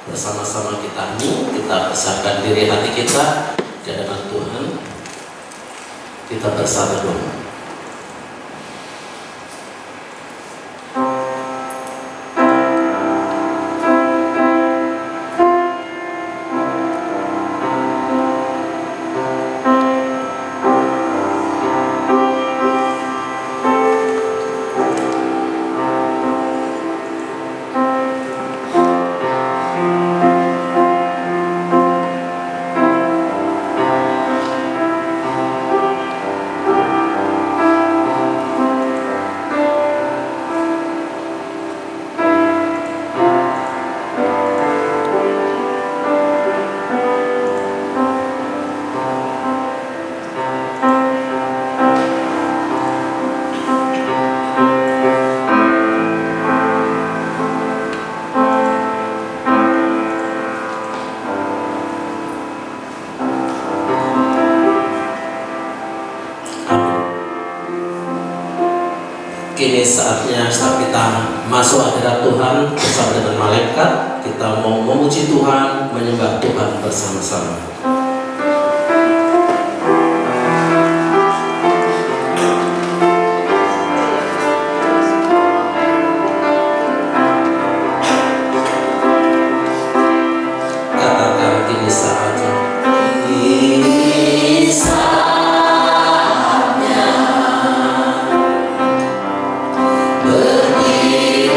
Bersama-sama kita besarkan diri hati kita di hadapan Tuhan. Kita bersatu dulu. Kini saatnya setelah kita masuk hadirat Tuhan bersama dengan malaikat, kita mau memuji Tuhan, menyembah Tuhan bersama-sama. Katakan kini saatnya. Kini saatnya. Berdiri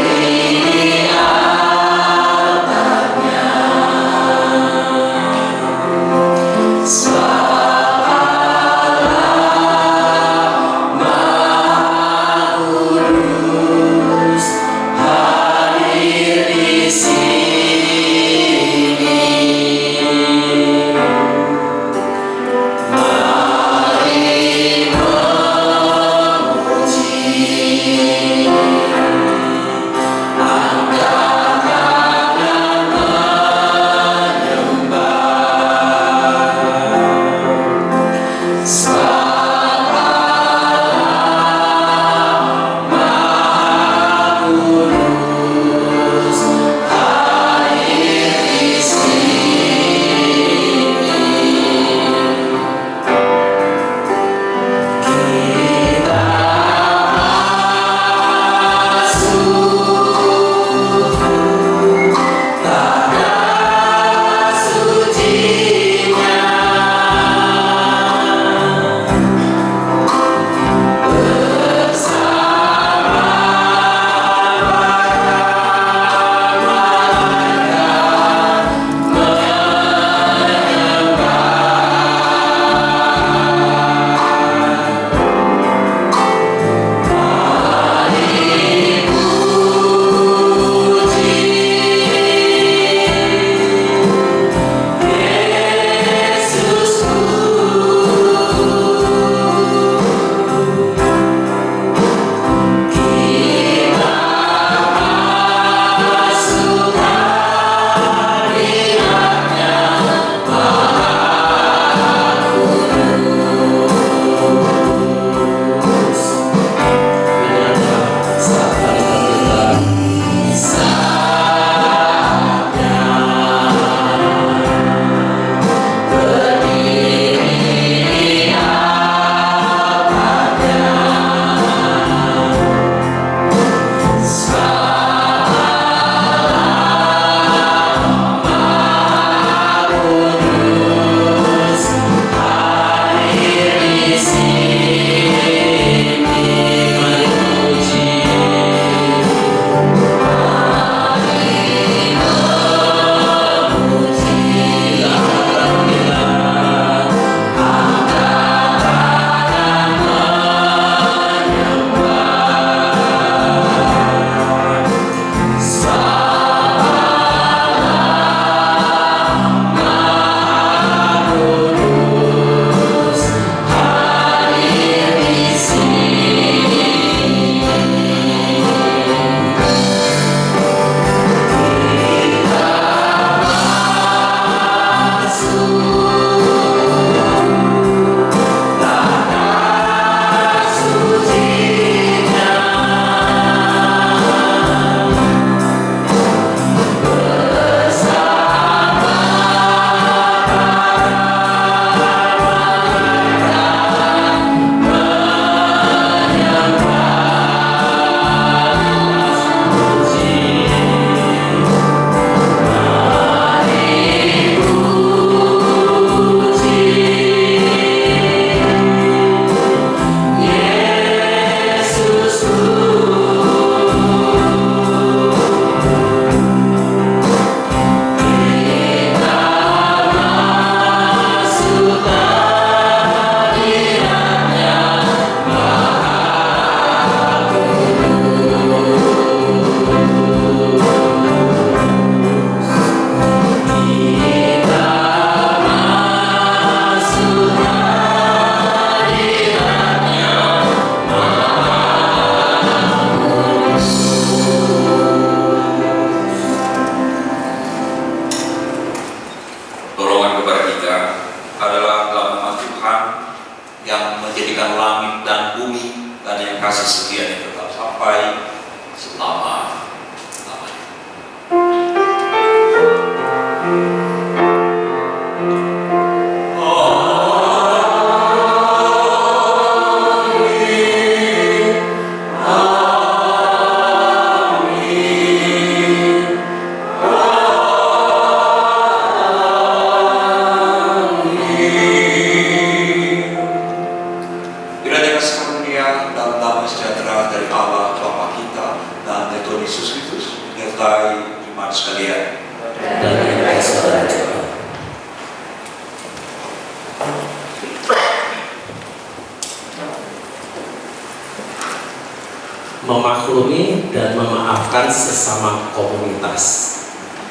memaklumi dan memaafkan sesama komunitas.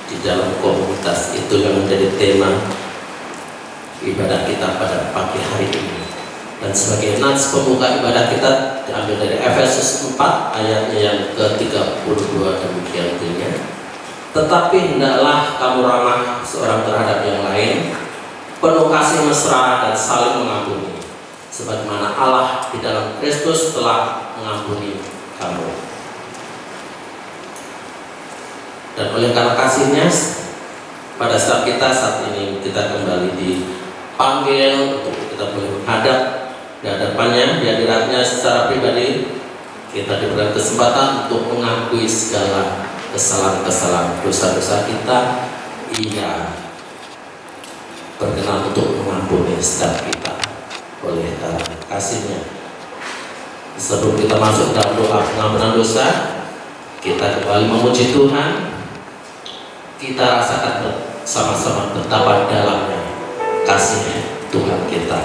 Di dalam komunitas itu yang menjadi tema ibadah kita pada pagi hari ini. Dan sebagai nats pembuka ibadah kita diambil dari Efesus 4 ayatnya yang ke-32 demikian bunyinya. Tetapi hendaklah kamu ramah seorang terhadap yang lain, penuh kasih mesra dan saling mengampuni, sebagaimana Allah di dalam Kristus telah mengampuni kamu. Dan oleh karena kasihnya, pada saat ini kita kembali dipanggil untuk kita boleh menghadap di hadapannya, di hadiratnya secara pribadi. Kita diberikan kesempatan untuk mengakui segala kesalahan-kesalahan, dosa-dosa kita. Ia berkenan untuk mengampuni setiap kita oleh karena kasihnya. Sebelum kita masuk dalam doa pengampunan dosa, kita kembali memuji Tuhan. Kita rasakan sama-sama betapa dalamnya kasih Tuhan kita.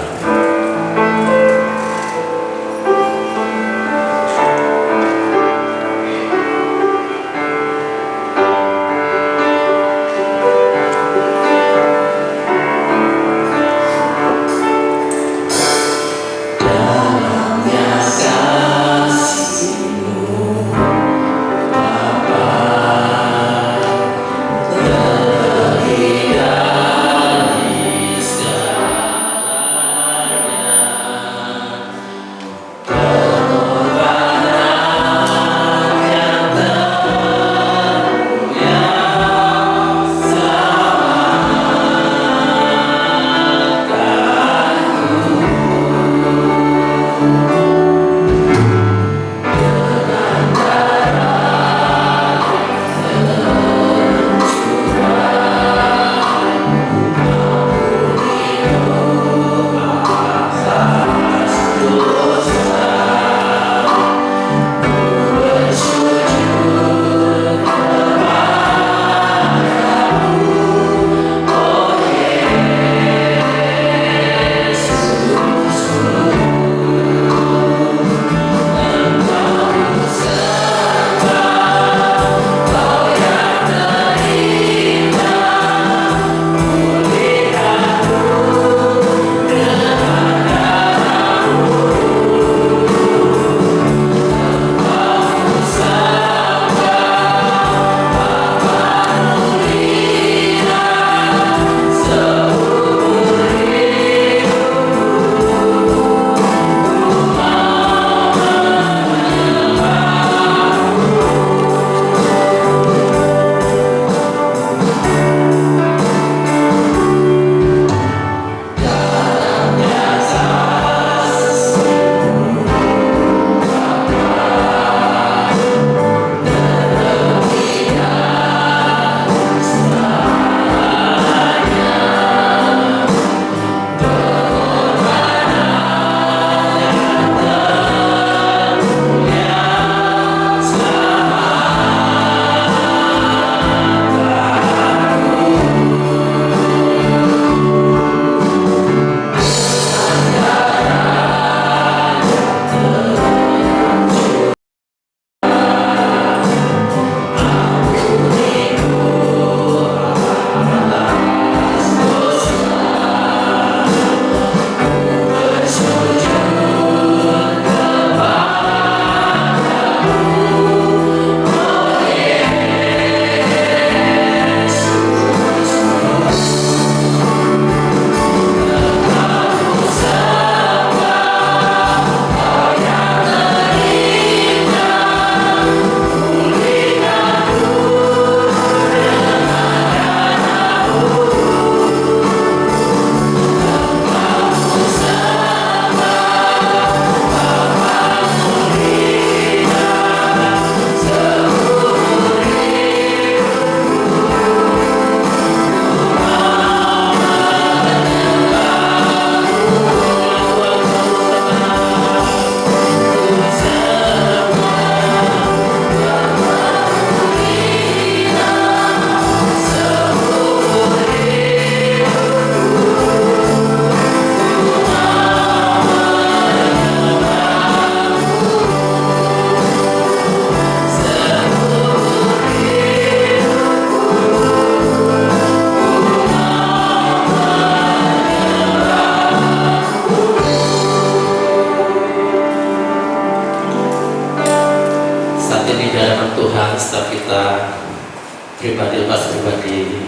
pribadi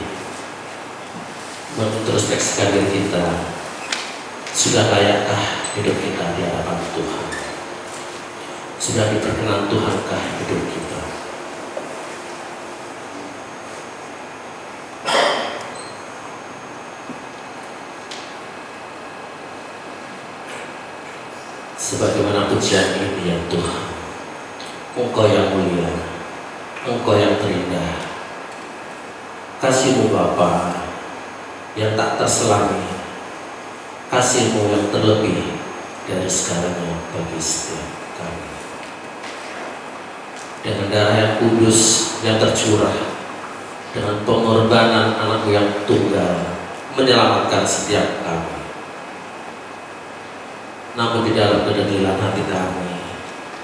mengintrospeksikan diri kita, sudah layakkah hidup kita di hadapan Tuhan? Sudah diperkenan Tuhankah hidup kita? Sebagaimana pujian ini ya Tuhan, Engkau yang mulia, Engkau yang terindah, kasih-Mu Bapa yang tak terselangi, kasih-Mu yang terlebih dari segalanya bagi setiap kami. Dengan darah yang kudus yang tercurah, dengan pengorbanan Anak-Mu yang tunggal, menyelamatkan setiap kami. Namun di dalam kedegilan hati kami,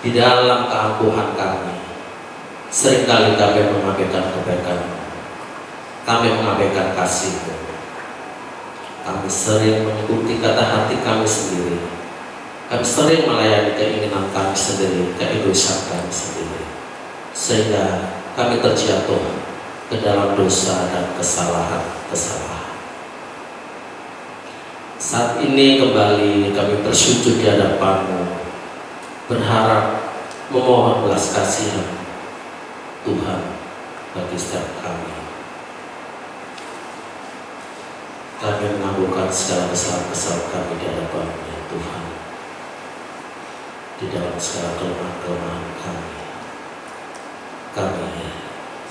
di dalam keangkuhan kami, seringkali kami mengabaikan kebaikan-Mu, kami mengabaikan kasih-Mu. Kami sering mengikuti kata hati kami sendiri, kami sering melayani keinginan kami sendiri, keegoisan kami sendiri, sehingga kami terjatuh ke dalam dosa dan kesalahan-kesalahan. Saat ini kembali kami bersujud di hadapan-Mu, berharap memohon belas kasihan Tuhan bagi setiap kami. Kami mengakukan segala kesalahan-kesalahan kami di hadapan-Mu ya Tuhan, di dalam segala kelemahan-kelemahan kami. Kami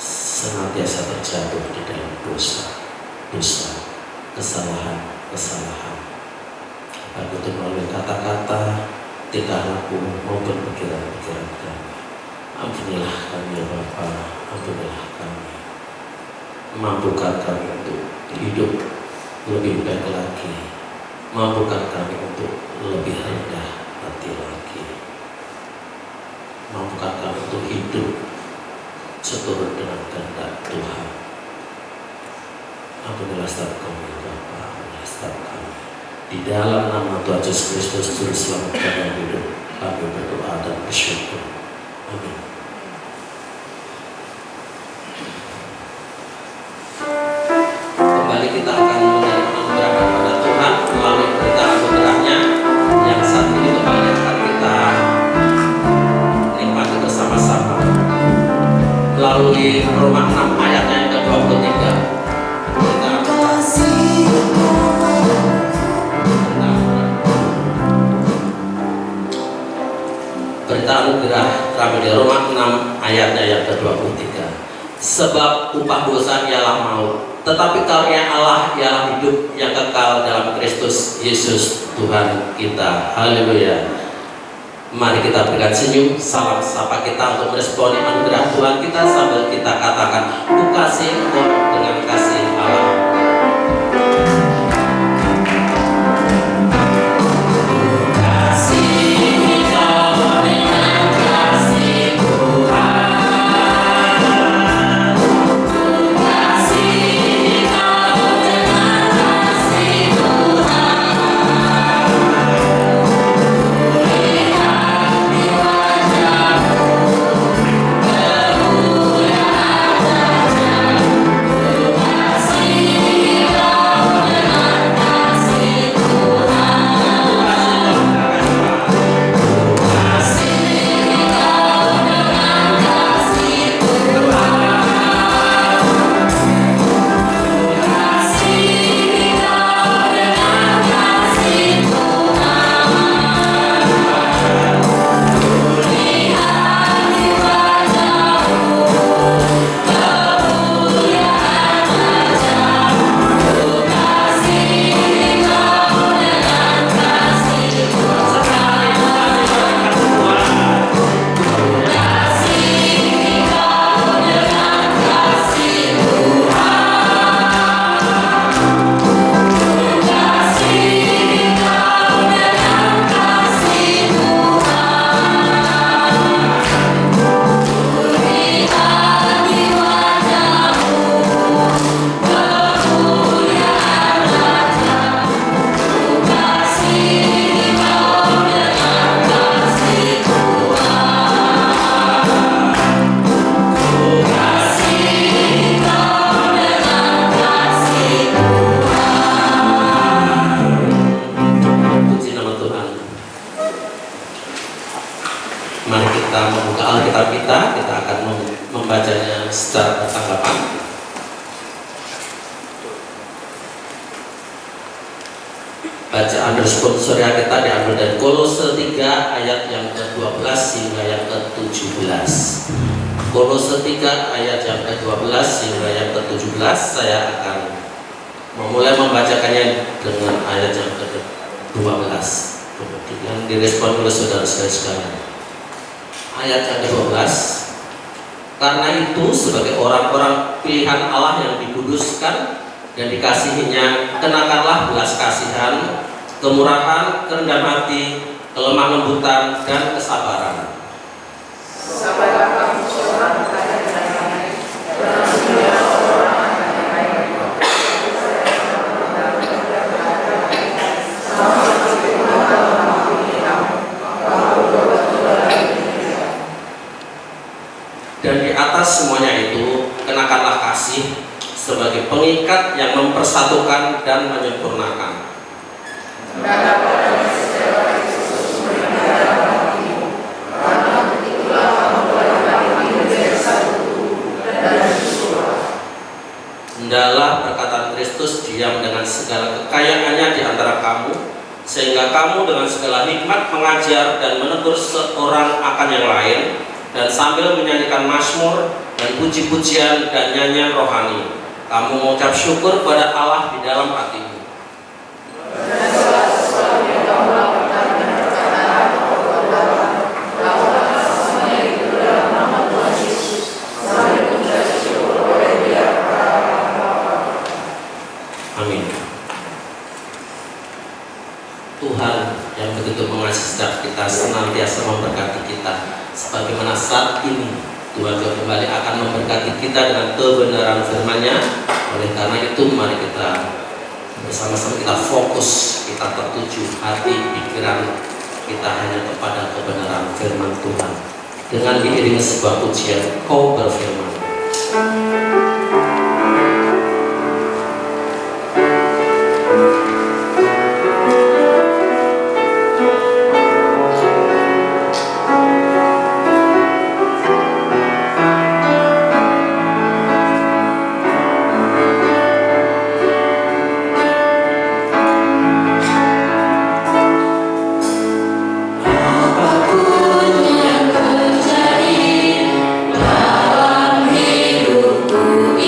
senantiasa terjatuh di dalam dosa, kesalahan, baik itu melalui kata-kata, tingkah laku maupun pikiran-pikiran kami. Ampunilah kami ya Bapa, ampunilah kami. Mampukan kami untuk hidup lebih baik lagi, mampukan kami untuk lebih rendah hati lagi, mampukan kami untuk hidup seturut dengan kehendak Tuhan. Ampunilah setiap kami ya Bapa, ampunilah setiap kami. Di dalam nama Tuhan Yesus Kristus, Juru Selamat kami yang hidup, kami berdoa dan bersyukur. Amin. Kembali kita akan menerima anugerah kepada Tuhan melalui berita anugerahnya yang saat ini kembali akan kita nikmati bersama-sama melalui Roma 6 ayatnya yang ke-23. Berita anugerah kami di Roma 6 ayatnya yang ke-23. Sebab upah dosa ialah maut, tetapi karunia Allah ialah hidup yang kekal dalam Kristus Yesus Tuhan kita. Haleluya. Mari kita berikan senyum, salam sapa kita untuk meresponi anugerah Tuhan kita sambil kita katakan, ku kasih engkau dengan kasih Allah. Ku Bacaan responsorial kita diambil dari Kolose 3 ayat yang ke-12 hingga yang ke-17. Kolose 3 ayat yang ke-12 hingga yang ke-17. Saya akan memulai membacakannya dengan ayat yang ke-12. Kemudian direspon oleh saudara-saudara sekalian. Ayat yang ke-12. Karena itu sebagai orang-orang pilihan Allah yang dikuduskan dan dikasihinya, kenakanlah belas kasihan, kemurahan, kerendahan hati, kelemah lembutan, dan kesabaran. Sabarlah kamu seorang kepada yang lain, dalam segala orang akan yang lain, sama seperti Allah mengampuni kamu, kamu berbuat lagi. Dan di atas semuanya itu, kenakanlah kasih sebagai pengikat yang mempersatukan dan menyempurnakan. Hendaklah perkataan Kristus diam dengan segala kekayaannya di antara kamu, sehingga kamu dengan segala hikmat mengajar dan menegur seorang akan yang lain, dan sambil menyanyikan mazmur dan puji-pujian dan nyanyian rohani, kamu mengucap syukur kepada Allah di dalam hatimu. Amin. Tuhan yang begitu mengasihi setiap kita senantiasa memberkati kita, sebagaimana saat ini Tuhan kembali akan memberkati kita dengan kebenaran firman-Nya. Oleh karena itu mari kita bersama-sama kita fokus, kita tertuju hati pikiran kita hanya kepada kebenaran firman Tuhan. Dengan diiringi sebuah pujian, Kau berfirman. Apapun yang terjadi dalam hidupku,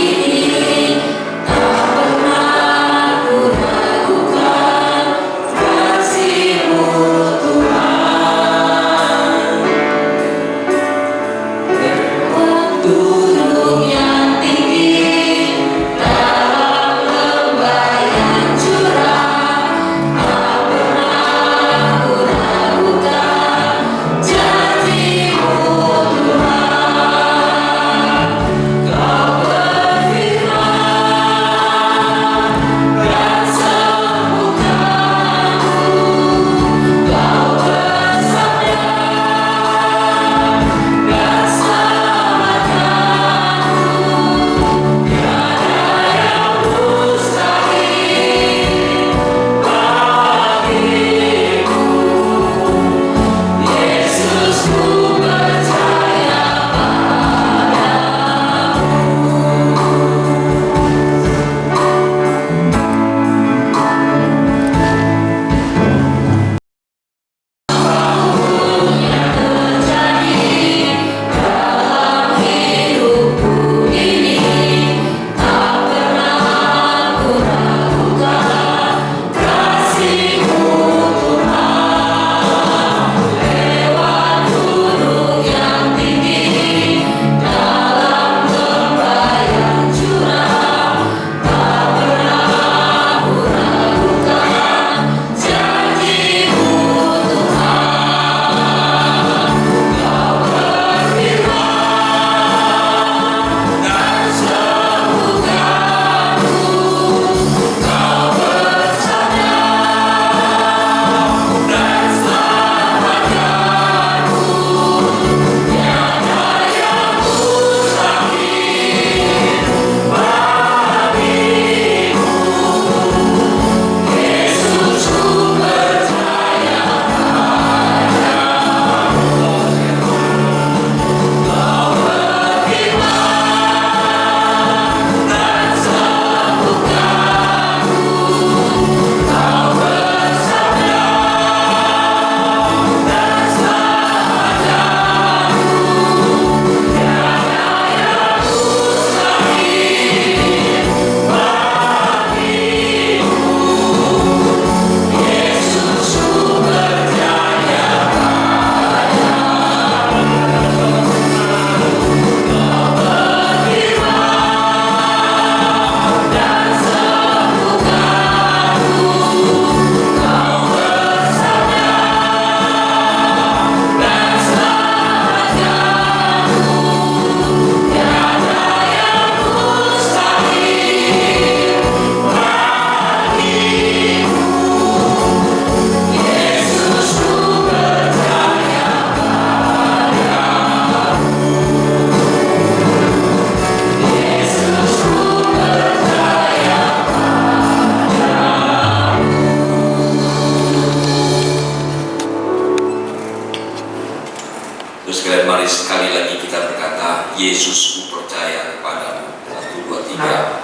Yesus, ku percaya kepadamu. 1, 2, 3.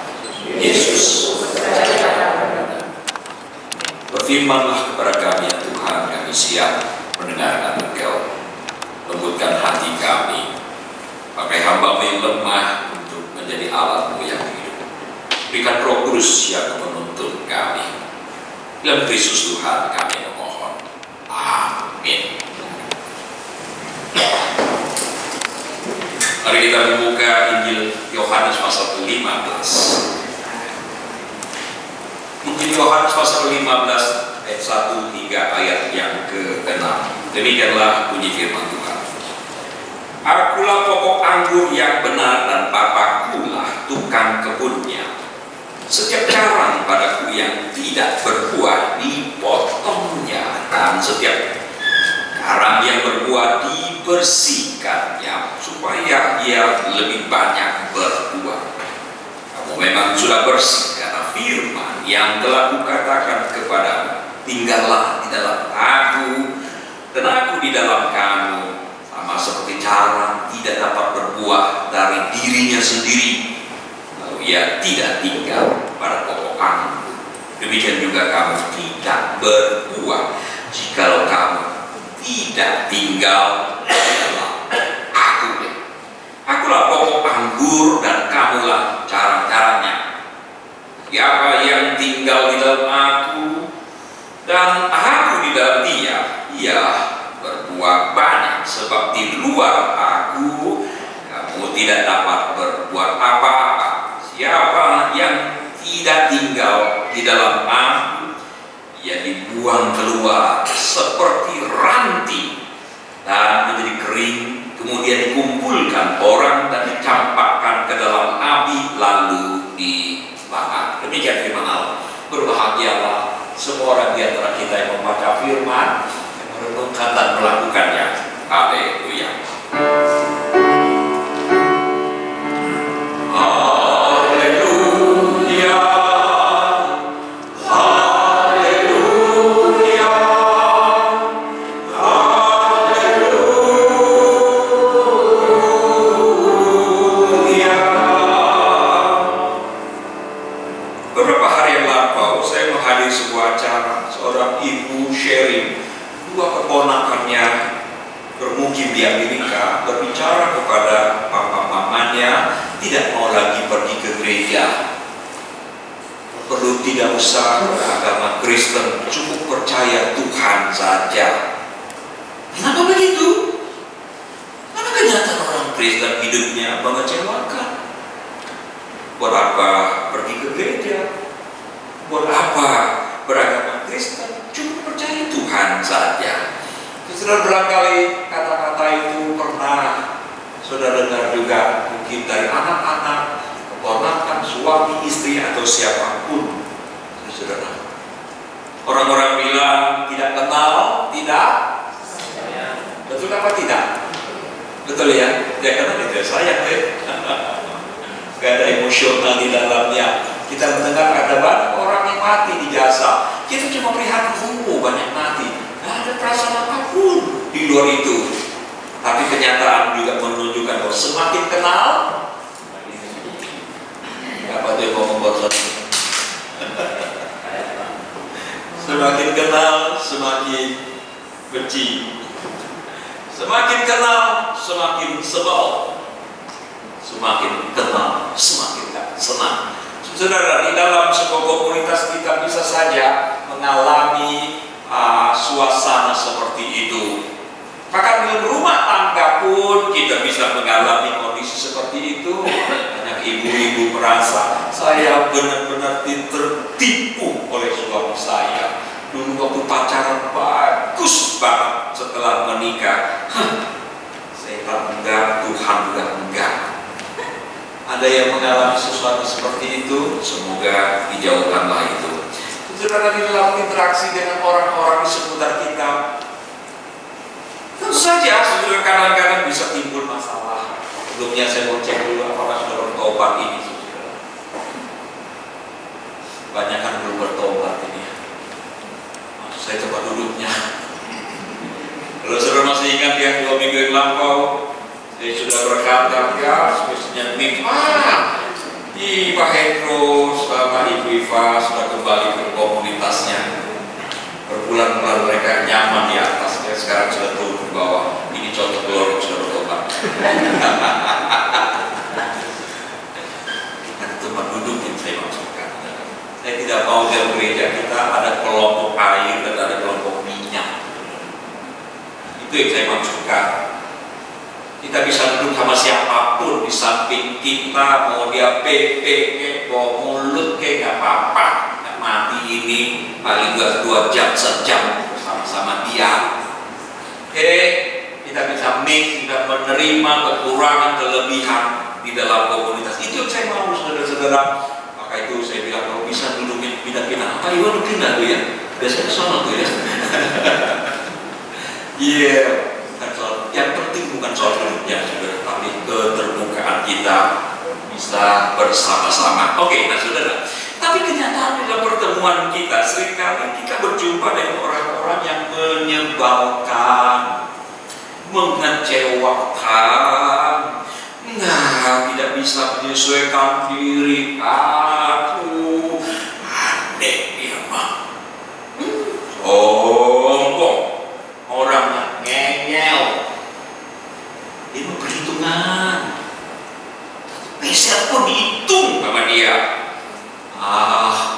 Yesus, berfirmanlah kepada kami ya Tuhan, kami siap mendengarkan Engkau. Lembutkan hati kami, pakai hamba-Mu yang lemah untuk menjadi alat-Mu yang hidup. Berikan Roh Kudus yang menuntun kami. Dalam Kristus Tuhan kami memohon. Amin. Mari kita membuka Injil Yohanes pasal 15. Injil Yohanes pasal 15 ayat 1 hingga ayat yang ke-6. Demikianlah bunyi firman Tuhan. Akulah pokok anggur yang benar dan Bapa-Kulah tukang kebunnya. Setiap karang padaku yang tidak berbuah dipotongnya, dan setiap karang yang berbuah dibersihkannya supaya ia lebih banyak berbuah. Kamu memang sudah bersih karena firman yang telah kukatakan kepadamu. Tinggallah di dalam aku dan aku di dalam kamu, sama seperti karang tidak dapat berbuah dari dirinya sendiri lalu ia tidak tinggal pada pokok anggur. Demikian juga kamu tidak berbuah jikalau kamu tidak tinggal di dalam aku. Akulah pokok anggur dan kamulah karang-karangnya. Siapa yang tinggal di dalam aku dan aku di dalam dia, ia berbuah banyak, sebab di luar aku kamu tidak dapat berbuat apa-apa. Siapa yang tidak tinggal di dalam aku, ia dibuang keluar seperti ranting dan menjadi kering, kemudian dikumpulkan orang dan dicampakkan ke dalam api lalu dibakar. Demikian firman Allah. Berbahagialah semua orang di antara kita yang membaca firman, yang merenungkan dan melakukannya. Haleluya. Di Amerika berbicara kepada papa mamanya tidak mau lagi pergi ke gereja, perlu tidak usah beragama Kristen, cukup percaya Tuhan saja. Kenapa begitu? Karena kenyataan orang Kristen hidupnya mengecewakan. Buat apa pergi ke gereja? Buat apa beragama Kristen? Cukup percaya Tuhan saja. Saudara, barangkali kata-kata itu pernah saudara dengar juga, mungkin dari anak-anak, keponakan, suami, istri, atau siapapun. Saudara, orang-orang bilang tidak kenal, tidak sayang. Betul apa tidak? Betul ya? Ya karena tidak sayang deh. Gak ada emosional di dalamnya. Kita mendengar ada banyak orang yang mati di jasa. Kita cuma melihat banyak mati. Gak ada perasaan apapun di luar itu. Tapi kenyataan juga menunjukkan bahwa semakin kenal, apa dia mau membuat semakin kenal, semakin benci. Semakin kenal, semakin sebel. Semakin kenal, semakin gak senang. Saudara, di dalam sebuah komunitas kita bisa saja mengalami suasana seperti itu. Maka dalam rumah tangga pun kita bisa mengalami kondisi seperti itu. Banyak ibu-ibu merasa saya benar-benar tertipu oleh suami saya. Dulu waktu pacaran bagus banget, setelah menikah saya bilang enggak, Tuhan juga enggak. Ada yang mengalami sesuatu seperti itu, semoga dijauhkanlah itu. Saudara, di dalam interaksi dengan orang-orang di seputar kita, tentu saja saudara kadang-kadang bisa timbul masalah. Sebelumnya saya mau cek dulu apakah sudah bertobat ini, saudara. Banyak kan belum bertobat ini. Maksud saya tempat duduknya. Kalau saudara masih ingat ya 2 minggu yang lampau, Saya sudah berkata ya, semestinya Pak Hendro sama Ibu Iva sudah kembali ke komunitasnya. Berbulan-bulan mereka nyaman di atas, saya sekarang sudah turun ke bawah. Ini contoh keluarga sudah bertobat. Tempat duduk yang saya maksudkan. Saya tidak mau dalam gereja kita ada kelompok air dan ada kelompok minyak. Itu yang saya maksudkan. Kita bisa duduk sama siapapun di samping kita, mau dia PP, mau mulut kayak gak apa-apa. Mati ini paling gak 2 jam, sejam bersama-sama dia. Oke, kita bisa mix, kita menerima kekurangan, kelebihan di dalam komunitas. Itu yang saya mau, saudara-saudara. Maka itu saya bilang kalau bisa dudukin pindah-pindah. Apa Iwan pindah tuh ya? Biasanya kesana tuh ya. Iya. Yang penting bukan soal duduknya, saudara, tapi keterbukaan kita bisa bersama-sama. Oke, nah saudara. Tapi kenyataan dalam pertemuan kita seringkali kita berjumpa dengan orang-orang yang menyebalkan, mengecewakan. Nah, tidak bisa menyesuaikan diri. Aku aneh dia mah. Sombong, orangnya ngeyel. Dia mau perhitungan. Peser pun dihitung sama dia.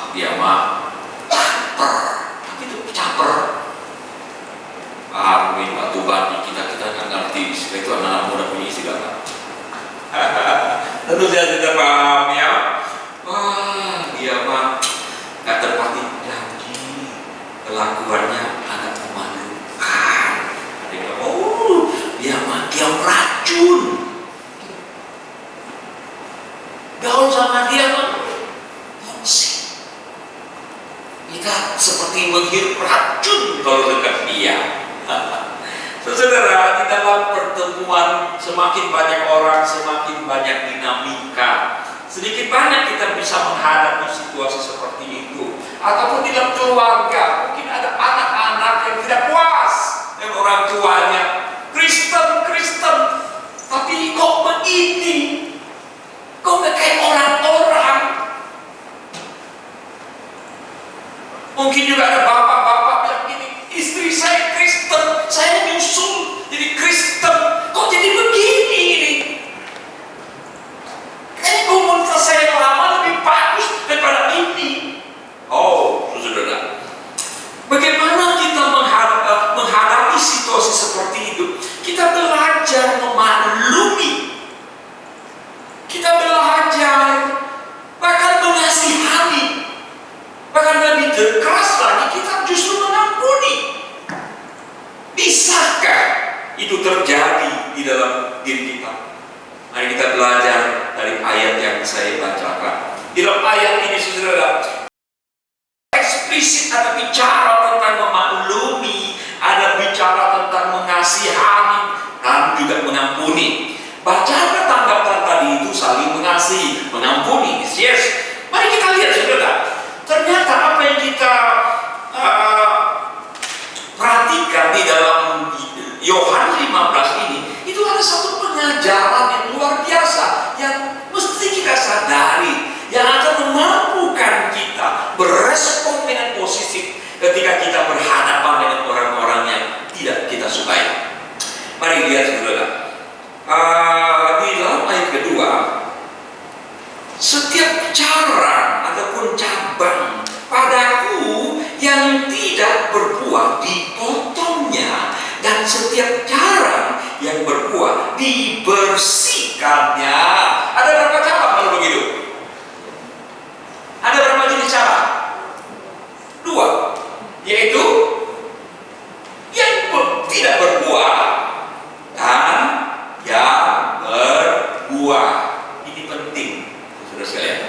Dia mah caper. Tapi itu caper. Amin, Pak Tuhan, kita nggak ngerti. Setelah itu anak-anak muda punya istilah. Tentu saya tidak paham ya. Dia mah nggak terpati janji. Kelakuannya agak memalukan. Ada yang dia mah kiam racun. Gaul sama dia mah toksik. Kita seperti menghirup racun kalau dekat dia. Saudara, di dalam pertemuan semakin banyak orang, semakin banyak dinamika. Sedikit banyak kita bisa menghadapi situasi seperti itu. Ataupun di dalam keluarga, mungkin ada anak-anak yang tidak puas dengan orang tuanya. Kristen, tapi kok begini? Kok gak kayak orang-orang? Mungkin juga ada bapak-bapak yang gini, istri saya Kristen, saya nyusul jadi Kristen, kok jadi begini ini? Kayaknya komunitas saya lama lebih bagus daripada ini. Oh, saudara, bagaimana kita menghadapi situasi seperti itu? Kita belajar memaklumi. Kita belajar bahkan mengasihani. Bahkan lebih keras lagi, kita justru mengampuni. Bisakah itu terjadi di dalam diri kita? Mari kita belajar dari ayat yang saya bacakan. Di dalam ayat ini, saudara, eksplisit ada bicara tentang memaklumi, ada bicara tentang mengasihani, dan juga mengampuni. Bacaan tanggapan tadi itu saling mengasihi, mengampuni. Yes. Mari kita lihat, saudara. Ternyata apa yang kita perhatikan di dalam Yohanes 15 ini, itu ada satu pengajaran yang luar biasa yang mesti kita sadari, yang akan memampukan kita berespon dengan positif ketika kita berhadapan dengan orang-orang yang tidak kita sukai. Mari lihat, saudara. Di dalam ayat kedua, setiap cara ataupun cabang padaku yang tidak berbuah dipotongnya, dan setiap cara yang berbuah dibersihkannya. Ada berapa cabang kalau begitu? Ada berapa jenis cara? 2, yaitu yang tidak berbuah dan yang berbuah. Ini penting, saudara sekalian.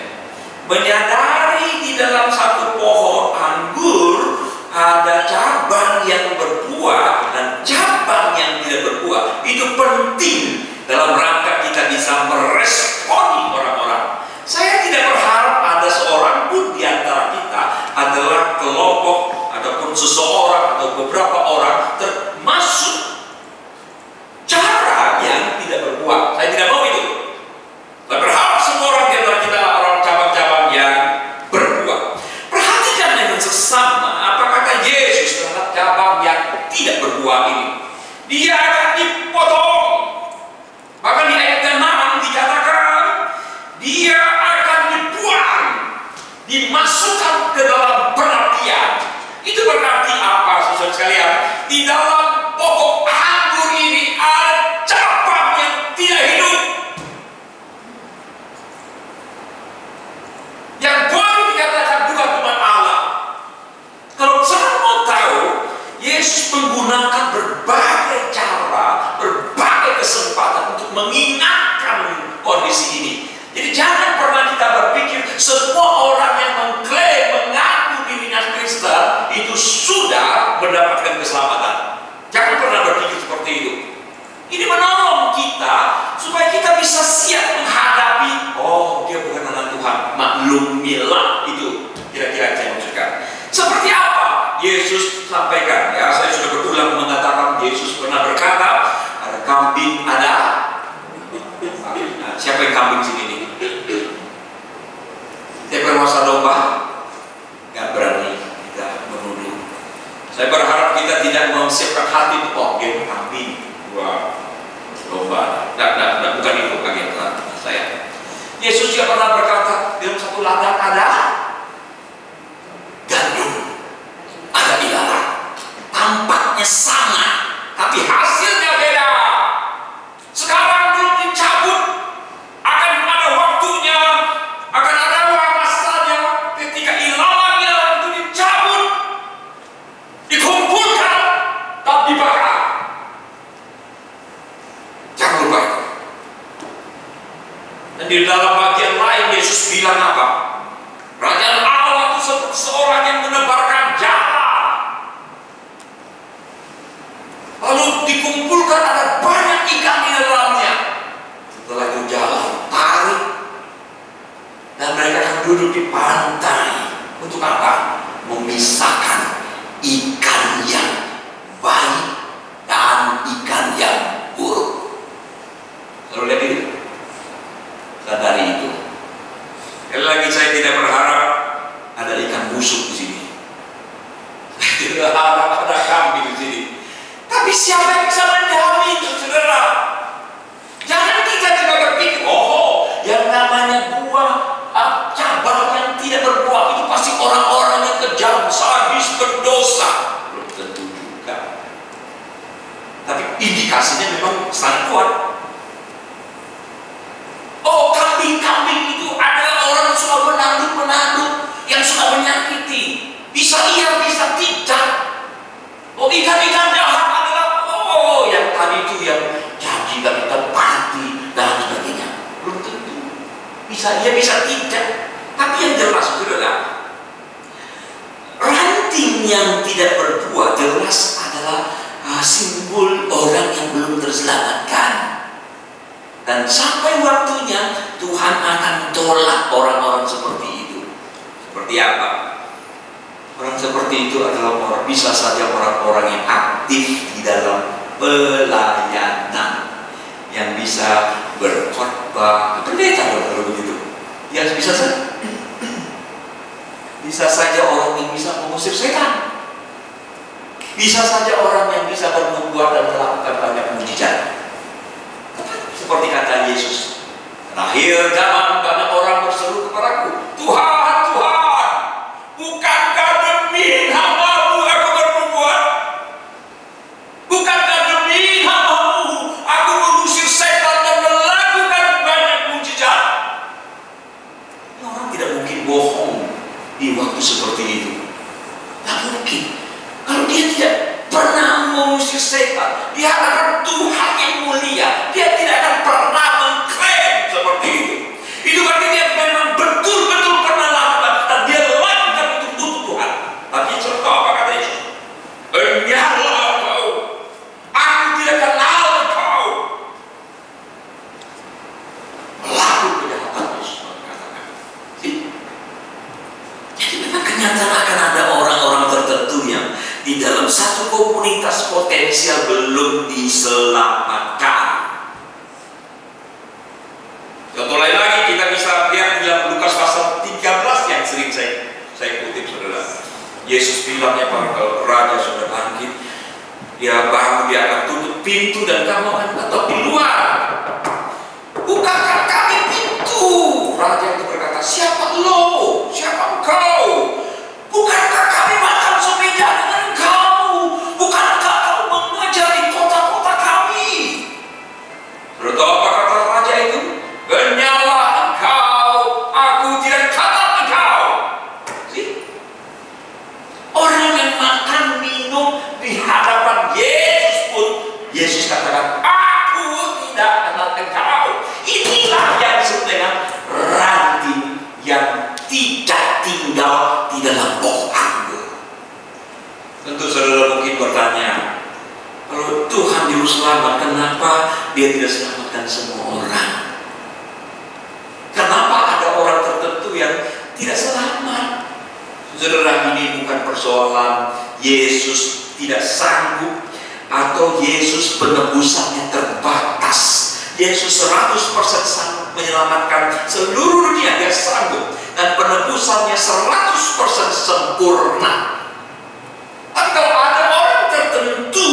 Menyadari di dalam satu pohon anggur ada cabang yang berbuah dan cabang yang tidak berbuah. Itu penting dalam rangka kita bisa meresponi orang-orang. Saya tidak berharap ada seorang pun di antara kita adalah kelompok ataupun seseorang atau beberapa orang termasuk cara yang tidak berbuah. dia akan dipotong. Bahkan di ayat ke-6 dikatakan dia akan dibuang, dimasukkan ke dalam perapian. Itu berarti apa, saudara sekalian? Di dalam pokok anggur ini ada cabang yang tidak hidup, yang boleh dikatakan bukan Tuhan Allah. Kalau saudara mau tahu, Yesus menggunakan berbagai cara, berbagai kesempatan untuk mengingatkan kondisi ini. Jadi jangan pernah kita berpikir semua orang yang mengklaim, mengaku dirinya Kristen itu sudah mendapatkan keselamatan. Jangan pernah berpikir seperti itu. Ini menolong kita supaya kita bisa siap menghadapi, oh dia bukan anak Tuhan, maklumilah. Itu kira-kira yang saya maksudkan. Seperti apa Yesus sampaikan? Ya, saya sudah berulang mengatakan Yesus pernah berkata, ada kambing, ada. Nah, siapa yang kambing sini nih? Saya berwasa domba, nggak berani kita menuduh. Saya berharap kita tidak memsiapkan hati untuk oh dia kambing, wah domba. Nah, bukan itu agenda saya. Yesus juga pernah berkata dalam satu ladang ada gandum, ada ilalang. Tampaknya sama, tapi hasilnya beda. Sekarang belum dicabut, akan ada waktunya, akan ada masanya ketika ilalangnya itu dicabut, dikumpulkan, dan dibakar. Jangan lupa itu. Dan di dalam bagian lain Yesus bilang apa? Kerajaan Allah itu seperti seorang yang menebarkan jala. Lalu dikumpulkan, ada banyak ikan di dalamnya. Setelah itu jala tarik, dan mereka akan duduk di pantai. Untuk apa? Memisahkan ikan yang baik dan ikan yang buruk. Lalu lihat itu, sadari itu. Sekali lagi saya tidak berharap ada ikan busuk di sini. Saya tidak berharap ada kambing di sini. Tapi siapa yang bisa menjamin itu, saudara? Jangan kita juga berpikir, oh, yang namanya buah cabang yang tidak berbuah itu pasti orang-orang yang kejam, sadis, berdosa. Belum tentu juga. Tapi indikasinya memang sangat kuat. Oh, kambing-kambing itu adalah orang yang suka menanduk, yang suka menyakiti. Bisa iya, bisa tidak. Oh, ikan-ikan jahat adalah, oh, yang tadi itu yang janji dan tepati dan sebagainya. Belum tentu. Bisa iya, bisa tidak. Tapi yang jelas, saudara, ranting yang tidak berbuah jelas adalah simbol orang yang belum terselamatkan. Dan sampai waktunya Tuhan akan tolak orang-orang seperti itu. Seperti apa? Orang seperti itu adalah orang, bisa saja orang-orang yang aktif di dalam pelayanan, yang bisa berkhotbah, pendeta kalau begitu. Ya bisa saja. Bisa saja orang yang bisa mengusir setan. Bisa saja orang yang bisa bernubuat dan melakukan banyak mujizat. Seperti kata Yesus, akhir zaman banyak orang berseru kepadaku, Tuhan, Tuhan, bukankah demi nama-Mu aku bernubuat? Bukankah demi nama-Mu aku mengusir setan dan melakukan banyak mujizat? Orang tidak mungkin bohong di waktu seperti itu. Tidak mungkin. Kalau dia tidak pernah mengusir setan di hadapan Tuhan yang mulia, dia tidak akan pernah mengklaim seperti itu. Itu berarti dia memang betul-betul pernah lakukan, dan dia lakukan untuk Tuhan. Tapi serta apa kata Yesus? Enyahlah kau, aku tidak kenal kau. Pelaku kejahatan, Yesus mengatakan. Jadi memang kenyataan akan ada orang-orang tertentu yang di dalam satu komunitas potensial belum diselamatkan. Contoh lain lagi kita bisa lihat di dalam Lukas pasal 13 yang sering saya kutip, saudara. Yesus bilang ya, kalau raja sudah bangkit, Dia bangun, dia akan tutup pintu dan kamu akan tetap di luar. Bukankah kami pintu? Raja itu berkata, siapa lo? Siapa engkau? Bukankah kami makan sepeda dengan engkau? Bukankah kau mengajar di kota-kota kami? Sudah tahu apa kata raja itu? Benyalah engkau, aku tidak kata engkau. Orang yang makan minum di hadapan Yesus pun, Yesus katakan, aku tidak kenal engkau. Inilah yang disebut dengan ranting yang tidak tinggal di dalam pokok anggur. Tentu saudara mungkin bertanya, kalau Tuhan juru selamat, kenapa dia tidak selamatkan semua orang? Kenapa ada orang tertentu yang tidak selamat? Saudara, ini bukan persoalan Yesus tidak sanggup atau Yesus penebusannya terbatas. Yesus 100% sanggup menyelamatkan seluruh dunia, dia sanggup, dan penebusannya 100% sempurna. Tapi kalau ada orang tertentu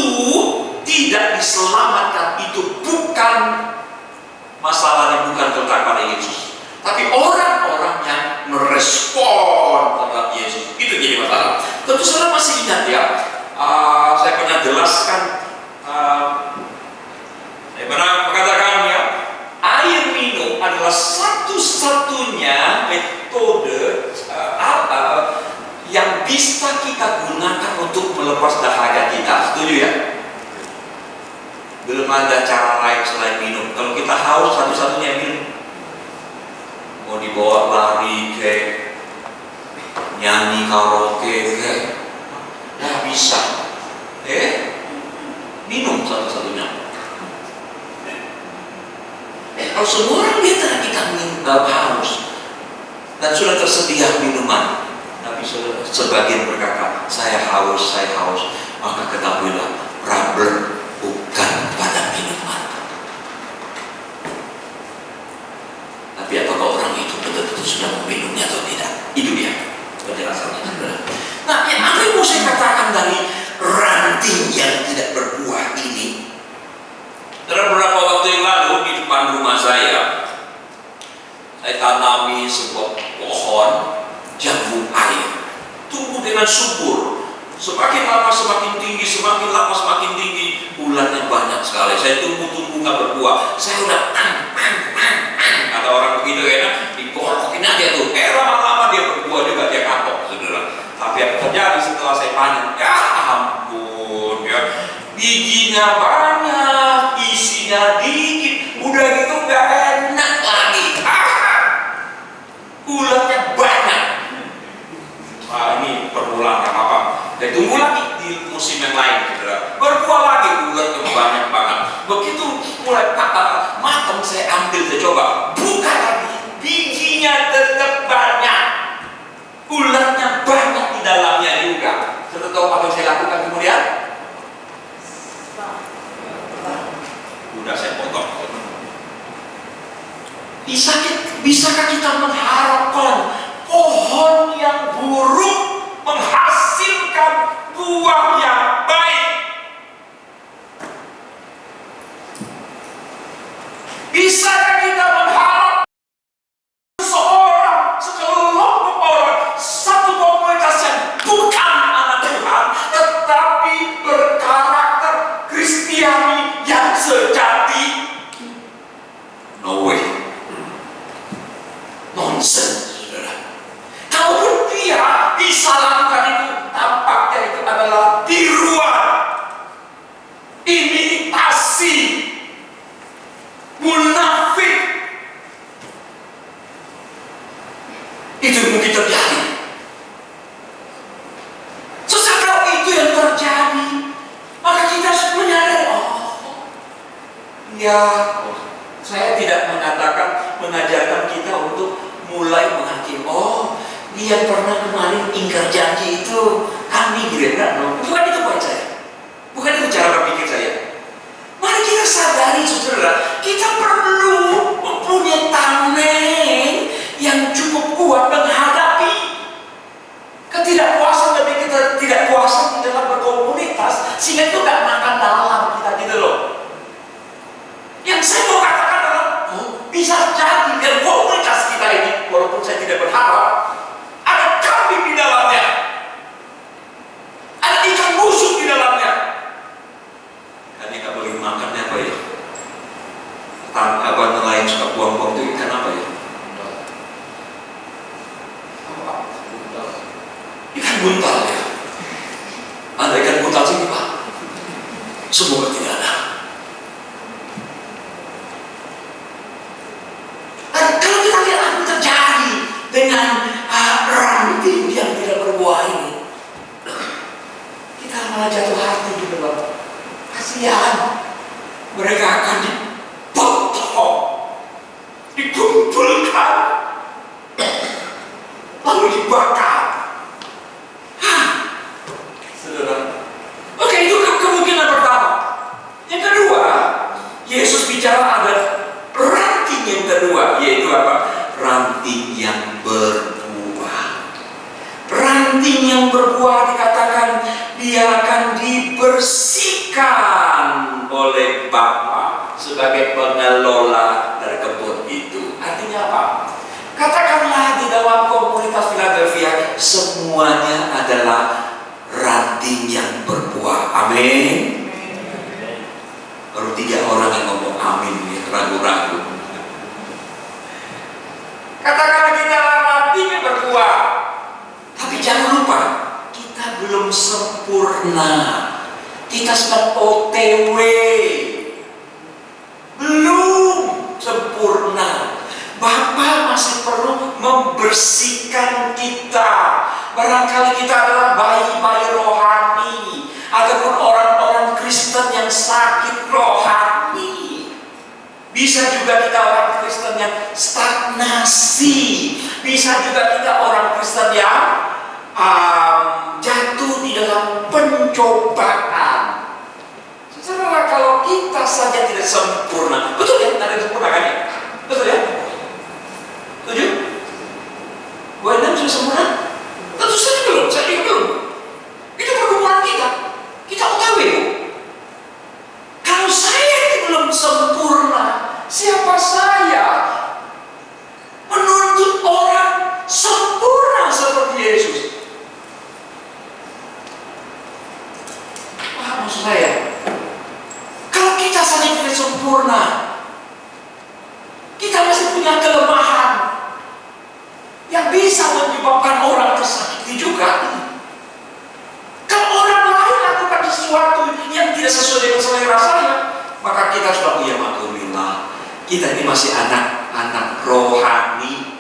tidak diselamatkan, itu bukan masalahnya, bukan tentang pada Yesus, tapi orang-orang yang merespon terhadap Yesus, itu jadi masalah. Tentu saudara masih ingat ya, saya pernah jelaskan, saya pernah mengatakan ya, air minum adalah satu-satunya metode yang bisa kita gunakan untuk melepas dahaga kita. Setuju ya? Belum ada cara lain selain minum. Kalau kita haus, satu-satunya minum. Mau dibawa lari ke nyanyi karaoke ke, nggak bisa. Minum satu-satunya. Kalau semua orang lihat kita minum haus dan sudah tersedia minuman, tapi sebagian berkata, saya haus, maka ketahuilah, problem bukan pada minuman. Tapi apakah orang itu betul-betul sudah meminumnya atau tidak? Itu dia penjelasannya. Nah, yang mau saya katakan dari ranting yang tidak berbuah ini, dalam beberapa waktu yang lalu di depan rumah saya tanami sebuah pohon jambu air, tumbuh dengan subur. Semakin lama semakin tinggi, semakin lama semakin tinggi, bulannya banyak sekali. Saya tunggu nggak berbuah. Saya udah kata orang begitu ya, dikorokin aja tuh. Lama-lama dia berbuah juga, dia kapok, saudara. Tapi apa terjadi setelah saya panen? Ya ampun, ya, bijinya banyak, isinya dikit, udah gitu nggak enak lagi. Ulatnya banyak. Ini permulaan nggak apa-apa. Dan tunggu lagi di musim yang lain, saudara. Berbuah lagi, ulatnya banyak banget. Begitu mulai matang, saya ambil, saya coba, buka lagi, bijinya tetap banyak, ulatnya banyak di dalamnya juga. Sudah tahu apa yang saya lakukan kemudian? Udah saya potong. Bisakah kita mengharapkan pohon yang buruk menghasilkan buah yang baik? Bisakah kita mengharap sekelompok orang, satu komunitas yang bukan anak Tuhan, tetapi berkarakter Kristiani yang sejati? No way. Nonsense, saudara. Kalaupun dia bisa lakukan itu, tampaknya itu adalah tiruan, imitasi, munafik. Itu mungkin terjadi. Sesekali itu yang terjadi, maka kita harus menyadari, saya tidak mengajarkan kita untuk mulai menghakimi. Dia pernah kemarin ingkar janji itu, kami Gerindra, bukan itu poin saya, bukan itu cara berpikir saya. Mari kita sadari, saudara, kita perlu mempunyai tameng yang cukup kuat menghadapi ketidakpuasan, tapi kita tidak puasan di dalam berkomunitas, sehingga itu tidak walaupun saya tidak berharap, ada kambing di dalamnya, ada ikan busuk di dalamnya. Kan yang nggak boleh makannya apa ya? Abang nelayan suka buang-buang itu ikan apa ya? Ikan buntal ya. Ada ikan buntal sini Pak? Semoga tidak ada. Dan kalau kita lihat apa yang terjadi dengan ranting yang tidak berbuah ini, kita malah jatuh hati gitu Pak. Kasihan, mereka akan dipotong, dikumpulkan, lalu dibakar. Saudara, oke, itu kemungkinan pertama. Yang kedua, Yesus bicara ada ranting yang kedua, yaitu apa? Ranting yang berbuah. Ranting yang berbuah dikatakan dia akan dibersihkan oleh Bapa sebagai pengelola dari kebun itu. Artinya apa? Katakanlah di dalam komunitas Philadelphia semuanya adalah ranting yang berbuah. Amin. Baru 3 orang yang ngomong amin, ya, ragu-ragu. Katakanlah kita ranting yang berbuah, tapi jangan lupa kita belum sempurna. Kita sedang OTW, belum sempurna. Bapa masih perlu membersihkan kita. Barangkali kita adalah bayi-bayi rohani, ataupun orang-orang Kristen yang sakit rohani. Bisa juga kita orang Kristen yang stagnasi. Bisa juga kita orang Kristen yang jatuh di dalam pencobaan. Saudara, kalau kita saja tidak sempurna, betul ya? Tidak ada yang sempurna kan ya? Betul ya? Setuju? Bu Endang sudah sempurna? Tentu saja belum, saya juga belum. Itu pergumulan kita. Kita OTW. Kalau saya belum sempurna, siapa saya menuntut orang sempurna seperti Yesus? Paham maksud saya? Kalau kita saja tidak sempurna, kita masih punya kelemahan yang bisa menyebabkan orang tersakiti juga. Kalau orang lain lakukan sesuatu yang tidak sesuai dengan selera saya, maka kita sudah ya maklumillah, kita ini masih anak-anak rohani.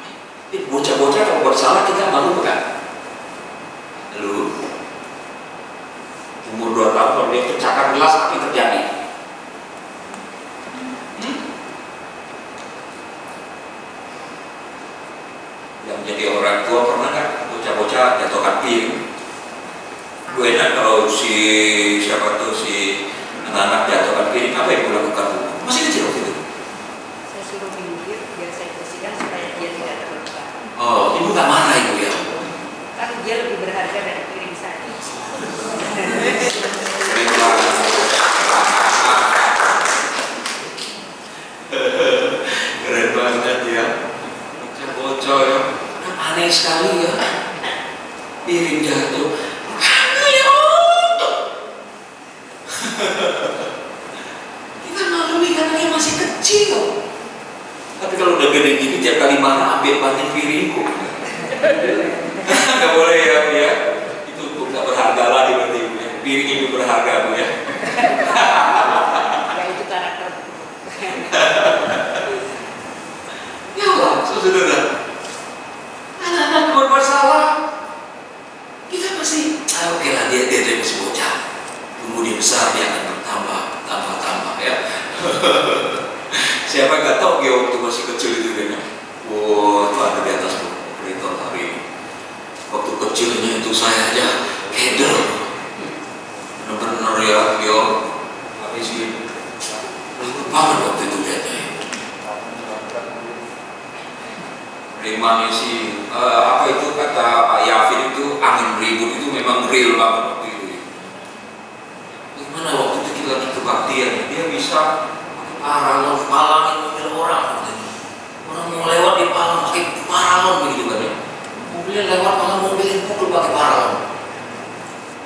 Bocah-bocah kalau bersalah kita malu bukan? Lu umur 2 tahun kalau dia pecahkan gelas, apa yang terjadi? Yang jadi orang tua pernah nggak bocah-bocah jatuhkan piring? Gue enak kalau si siapa tuh si anak-anak jatuhkan piring, apa yang gue lakukan? Masih kecil waktu itu. Saya suruh minggir biar saya bersihkan supaya dia tidak terluka. Oh, ibu tak marah ibu ya? Kan dia lebih berharga dari piring saya. Keren banget ya. Bocah ya, kan aneh sekali ya. Piring jatuh, ya kita maklumi karena dia masih kecil. Tapi kalau udah gede gini tiap kali marah ambil banting piringku. Gak boleh ya Bu ya. Itu gak berharga lagi berarti Bu ya. Piring itu berharga Bu ya. Ya itu karakter. Ya Allah, saudara. Anak-anak berbuat salah, kita masih, oke lah dia masih bocah. Tunggu dia besar dia akan bertambah ya. Siapa nggak tahu dia waktu masih kecil itu dia. Wah, itu ada di atas berita hari ini. Waktu kecilnya itu saya aja keder. Benar-benar ya, dia habis ini. Banget waktu itu lihatnya. Memang sih apa itu kata Pak Yafin itu angin ribut itu memang real banget waktu itu. Gimana waktu itu kita lagi kebaktian, dia bisa palangin mobil orang. Orang mau lewat di palang pakai parang paralon begitu kan ya. Mobilnya lewat malah mobilnya pukul pakai paralon.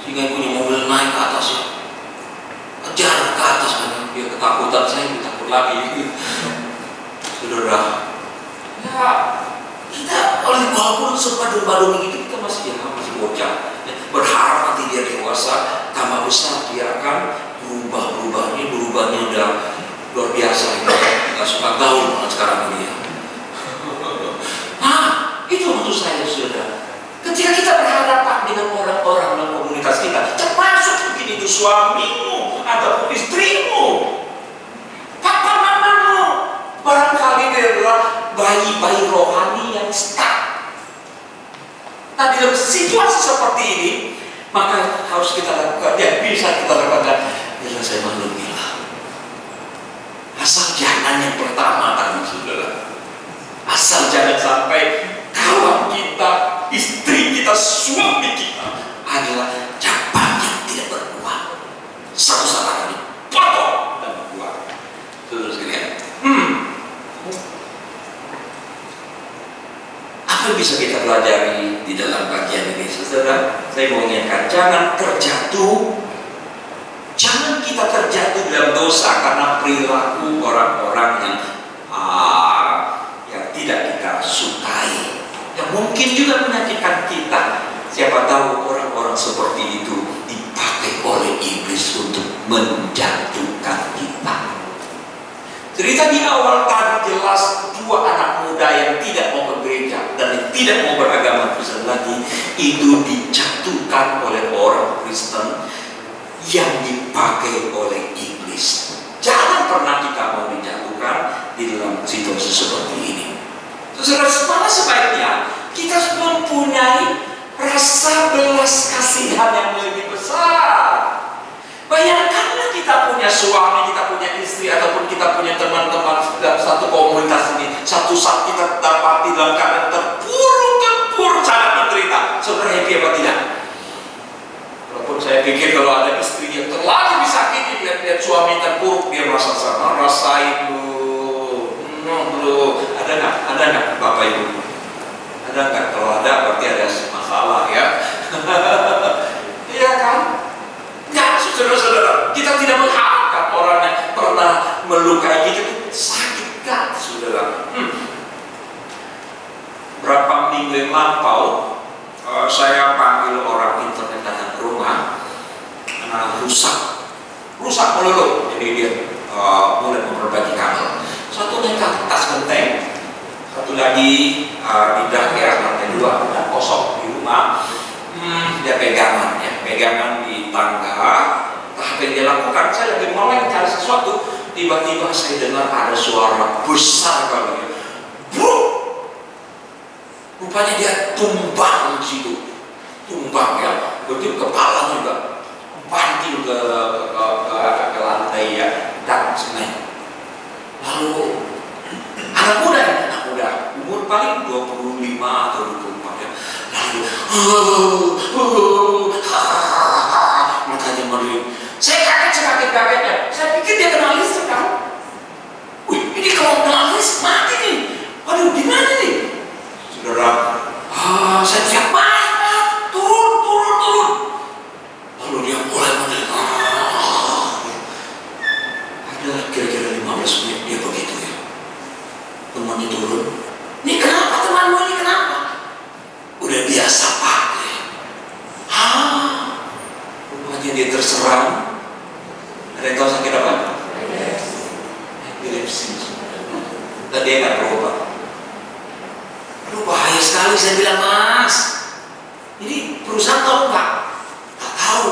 Sehingga yang punya mobil naik ke atas ya. Kejar ke atas kan. Dia ketakutan, saya takut lagi. Saudara, ya kita walaupun sebadung-badung gitu kita masih bocah. Berharap nanti dia dewasa, tambah besar dia akan berubahnya udah luar biasa. Kita suka gaul banget sekarang ini ya. Nah, itu maksud saya saudara. Ketika kita berhadapan dengan orang-orang dalam komunitas kita, termasuk mungkin itu suamimu ataupun istrimu, papa mamamu, barangkali dia adalah bayi-bayi rohani yang stuck. Nah, dalam situasi seperti ini, maka harus kita lakukan, ya bisa kita lakukan, bila saya maklumilah. Asal jangan yang pertama tadi saudara. Asal jangan sampai kawan kita, istri kita, suami kita adalah cabang yang tidak berbuah. Satu saat ini potong dan berbuah. Terus sekalian. Apa yang bisa kita pelajari di dalam bagian ini, saudara? Saya mau ingatkan, jangan terjatuh. Jangan kita terjatuh dalam dosa karena perilaku orang-orang yang tidak kita sukai, yang mungkin juga menyakitkan kita. Siapa tahu orang-orang seperti itu dipakai oleh iblis untuk menjatuhkan kita. Cerita di awal tadi jelas dua anak muda yang tidak mau ke gereja dan yang tidak mau beragama Kristen lagi, itu dijatuhkan oleh orang Kristen yang dipakai oleh iblis. Jangan pernah kita mau dijatuhkan di dalam situasi seperti ini. Saudara, mana sebaiknya kita mempunyai rasa belas kasihan yang lebih besar. Bayangkanlah kita punya suami, kita punya istri, ataupun kita punya teman-teman dalam satu komunitas ini. Satu saat kita dapati dalam keadaan terpuruk, sangat menderita. Saudara happy apa tidak? Walaupun saya pikir kalau ada istri yang terlalu disakiti, lihat suami terpuruk, dia merasa sama, rasain dulu. Ada nggak Bapak Ibu? Ada nggak? Kalau ada berarti ada masalah ya. Iya kan? Nggak, saudara-saudara, kita tidak mengharapkan orang yang pernah melukai kita itu sakit kan, saudara. Berapa minggu yang lampau, saya panggil orang internet datang ke rumah karena rusak melulu. Jadi dia mulai memperbaiki kabel. Satu nekat tas genteng, satu lagi pindah ke lantai 2, udah kosong di rumah. Dia pegangan di tangga. Apa yang dia lakukan? Saya lagi mau cari sesuatu, tiba-tiba saya dengar ada suara besar kali ya. Bruk! Rupanya dia tumbang di situ, ya, begitu kepala juga banting ke lantai ya, dan semen. Lalu anak muda, umur paling 25 atau 24 ya. Lalu matanya merlip. Saya kaget-kagetnya. Saya pikir dia kena listrik kan. Wih, ini kalau kena listrik mati nih. Aduh, gimana nih? Saudara, saya teriak, turun. Lalu dia mulai mendelik. Ada kira-kira 15 menit dia begitu ya. Temannya turun. Ini kenapa temanmu ini kenapa? Udah biasa pakai. Rupanya dia terserang. Ada yang tahu sakit apa? Epilepsi. Dan dia nggak berobat. Aduh, bahaya sekali. Saya bilang, Mas, ini perusahaan tahu nggak? Tak tahu.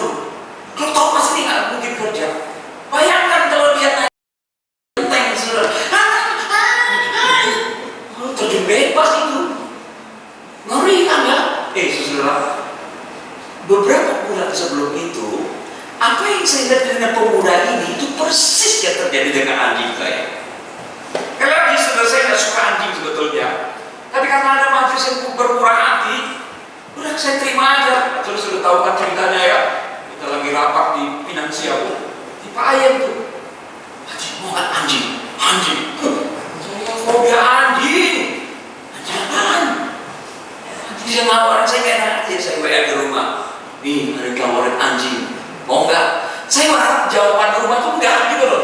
Kalau tahu pasti dia nggak mungkin kerja. Bayangkan kalau dia naik genteng, saudara. Terjun bebas itu. Ngeri kan ya? Saudara, beberapa bulan sebelum itu, apa yang saya lihat dengan pemuda ini itu persis yang terjadi dengan anjing saya. Kalau lagi saudara, saya nggak suka anjing sebetulnya. Tapi karena ada majelis yang bermurah hati, udah saya terima aja. Terus sudah tahu kan ceritanya ya. Kita lagi rapat di Finansial, di Pak Ayam tuh. Mau kan anjing. Saya fobia anjing. Jangan. Dia nawarin saya kayak nanti saya WA ke rumah. Nih, ada tawarin anjing. Mau enggak? Saya berharap jawaban ke rumah tuh enggak gitu loh.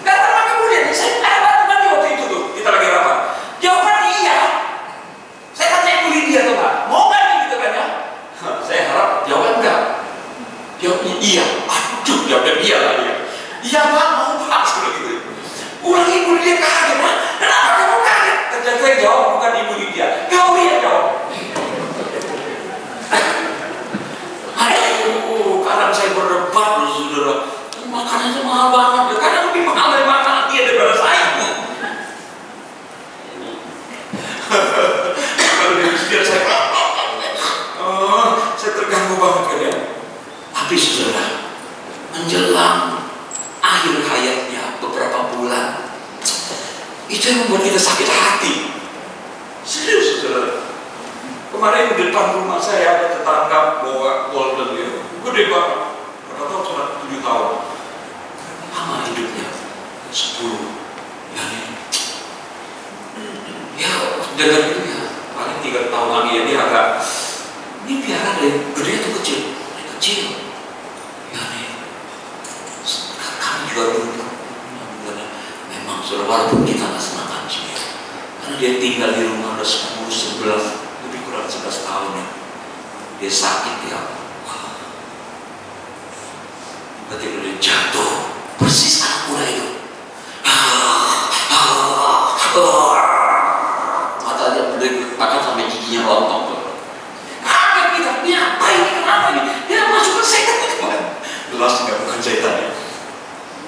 Enggak lama kemudian, saya ada teman waktu itu tuh, kita lagi rapat. Jawaban iya. Saya tanya Ibu Lydia tuh Pak, mau enggak nih gitu kan ya? Saya harap jawaban enggak. Jawabnya iya. Aduh, jawabnya iya lah dia. Iya Pak, mau Pak, gitu. Ulang Ibu Lydia kaget, Pak. Kenapa kamu kaget? Ternyata yang jawab bukan Ibu Lydia, kau yang jawab. Aduh, kadang saya berdebat loh saudara. Makanannya mahal banget, kadang lebih mahal dari makanan dia daripada saya. Kalau dia bicara saya terganggu banget kan ya. Tapi saudara, menjelang akhir hayatnya beberapa bulan, itu yang membuat kita sakit hati. Serius saudara. Kemarin di depan rumah saya ada tetangga bawa golden ya, gede banget. Berapa tahun? Cuma 7 tahun. Lama hidupnya 10. Ya dengar itu ya, paling 3 tahun lagi ya dia agak. Ini biara deh, gede atau kecil? Kecil. Ya nih, kami juga dulu. Memang sudah walaupun kita nggak senang anjing ya, karena dia tinggal di rumah udah 10, 11, lebih kurang 11 tahun ya. Dia sakit ya. Ketika dia jatuh, persis anak muda itu. Matanya berdiri, bahkan sampai giginya rontok tuh. Kaget kita, dia apa ini? Kenapa ini? Dia masuk ke setan itu. Jelas nggak bukan setan ya.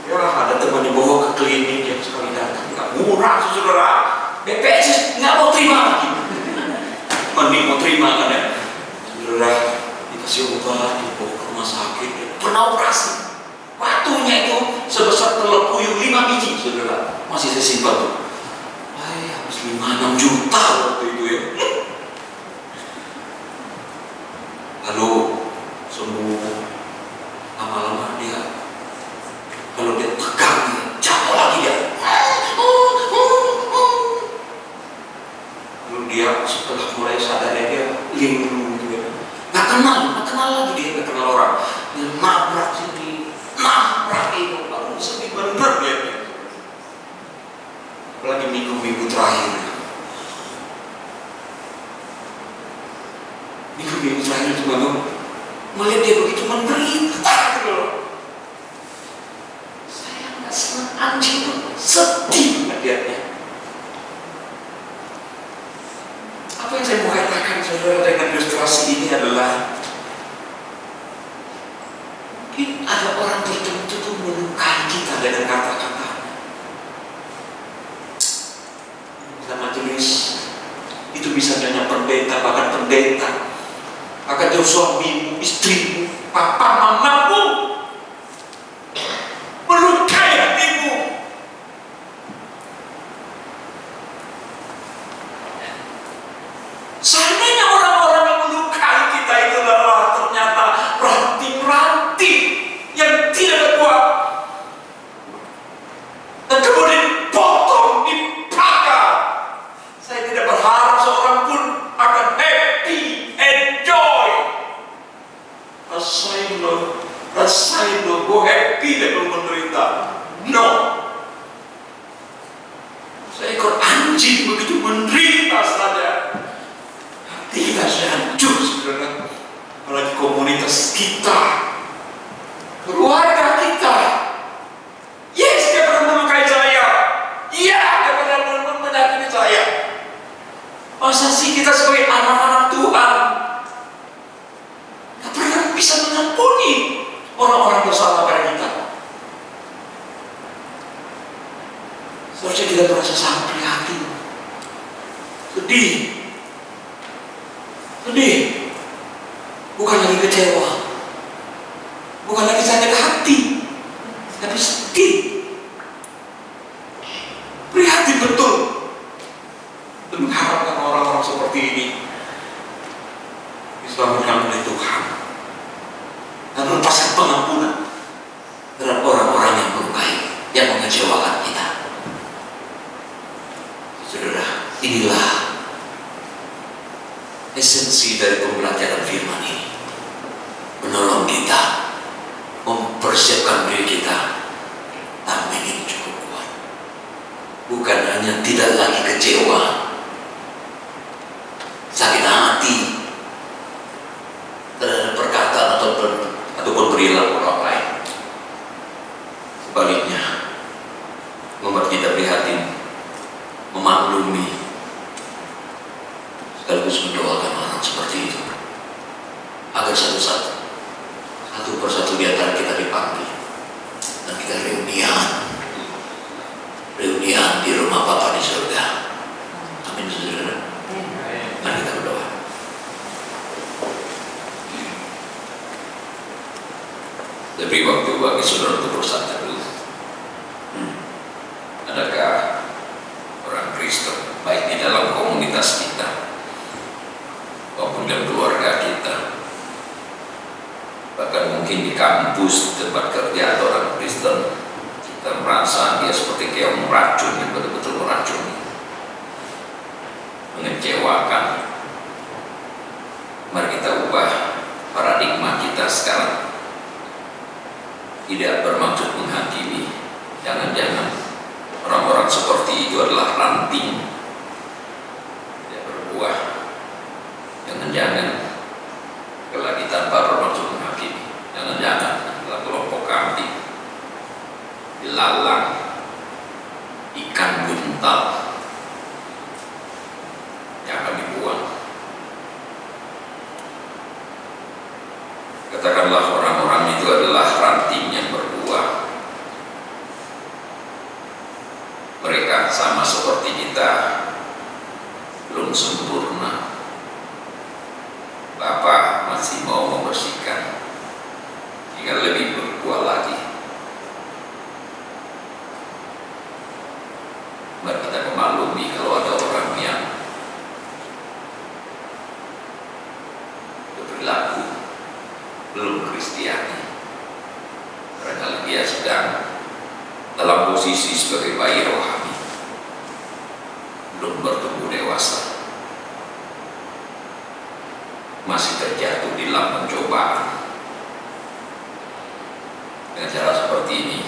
Ya ada teman dibawa ke klinik yang sekali datang, nggak murah saudara. BPJS nggak mau terima lagi. Mending mau terima kan ya. Saudara dikasih obat, dibawa ke rumah sakit, pernah operasi. Waktunya itu sebesar telur puyuh 5 biji saudara. Masih saya simpan tuh. Habis 5-6 juta waktu itu ya. Lalu sembuh. Lama-lama dia, kalau dia tegang dia jatuh lagi dia. Lalu dia setelah mulai sadar dia linglung gitu ya. Nggak kenal lagi dia, nggak kenal orang. Dia nabrak sini, nabrak itu, lalu sedih bener dia. Apalagi minggu-minggu terakhir. Minggu-minggu terakhir itu memang melihat dia begitu menderita gitu loh. Saya nggak senang anjing itu, sedih melihatnya. Apa yang saya mau katakan saudara dengan ilustrasi ini adalah mungkin ada orang tertentu tuh melukai kita dengan kata-kata. Dalam majelis itu bisa hanya pendeta, bahkan pendeta, akan jauh suamimu, istrimu, papa, mamamu, melukai hatimu. Seandainya orang-orang yang melukai kita itu adalah ternyata ranting-ranting yang tidak kuat, dan kemudian potong, dibakar, saya tidak berharap seorang pun akan happy, enjoy. Rasain lo, gue happy dan lo menderita. No. Seekor anjing begitu menderita saja. Tidak hancur saudara. Apalagi komunitas kita, keluarga kita. Yes, dia pernah melukai saya. Iya, dia pernah menyakiti saya. Masa sih kita sebagai anak-anak Tuhan gak pernah bisa mengampuni orang-orang bersalah pada kita? Seharusnya kita merasa sangat prihatin, sedih, bukan lagi kecewa, bukan lagi sakit hati, tapi sedih, prihatin betul, dan mengharapkan orang-orang seperti ini diselamatkan oleh Tuhan dan melepaskan pengampunan terhadap orang-orang yang melukai, yang mengecewakan kita. Saudara, inilah esensi dari pembelajaran firman ini menolong kita mempersiapkan diri kita tampil yang cukup kuat, bukan hanya tidak lagi kecewa, sakit hati terhadap perkataan ataupun perilaku orang lain. Sebaliknya, membuat kita prihatin, memaklumi, sekaligus mendoakan orang seperti itu, agar satu persatu di antara kita dipanggil dan kita reunian di rumah Bapa di surga. Amin, saudara. Mari kita berdoa. Beri waktu bagi saudara untuk bersantai dulu. Adakah orang Kristen baik di dalam komunitas kita maupun dalam keluarga kita, bahkan mungkin di kampus, tempat kerja atau orang Kristen, kita merasa dia seperti kayak meracun yang betul-betul meracuni, mengecewakan. Mari kita ubah paradigma kita sekarang. Tidak bermaksud menghakimi. Jangan-jangan orang-orang seperti itu adalah ranting tidak berbuah. Jangan-jangan lagi tanpa bermaksud menghakimi. Jangan-jangan adalah kelompok kambing, ilalang, ikan buntal yang akan dibuang. Katakanlah orang-orang itu adalah ranting yang berbuah. Mereka sama seperti kita, belum sempurna. Bapa masih mau membersihkan hingga lebih berbuah lagi. Mari kita memaklumi kalau ada orang yang berperilaku belum Kristiani, barangkali dia sedang dalam posisi sebagai bayi rohani, belum bertumbuh dewasa, masih terjatuh di dalam pencobaan. Dengan cara seperti ini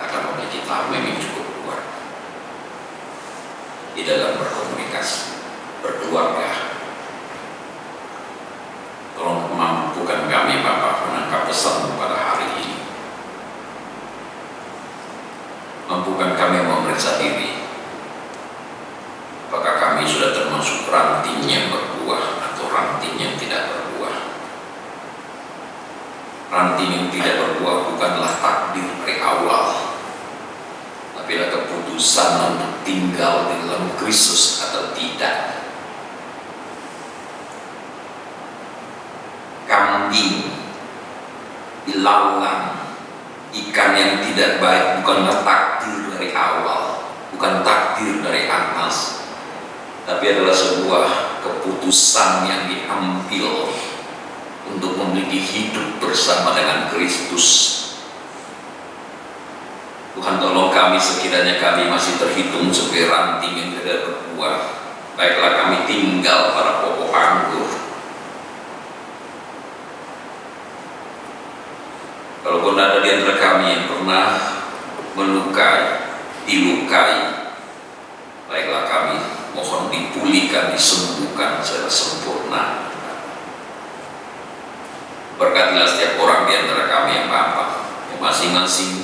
akan memiliki tahap yang cukup kuat di dalam berkomunikasi, berkeluarga. Tolong mampukan kami Bapa menangkap pesan pada hari ini. Mampukan kami memeriksa diri, apakah kami sudah termasuk ranting yang berbuah atau ranting yang tidak berbuah. Ranting yang tidak berbuah bukanlah takdir dari awal, tapi adalah keputusan untuk tinggal di dalam Kristus atau tidak. Kambing, ilalang, ikan yang tidak baik bukanlah takdir dari awal, bukan takdir dari atas, tapi adalah sebuah keputusan yang diambil untuk memiliki hidup bersama dengan Kristus. Tuhan, tolong kami sekiranya kami masih terhitung sebagai ranting yang tidak berbuah. Baiklah kami tinggal pada pokok anggur. Kalaupun ada di antara kami yang pernah melukai, dilukai, baiklah kami mohon dipulihkan, disembuhkan secara sempurna. Berkatilah setiap orang di antara kami yang Bapa, yang masing-masing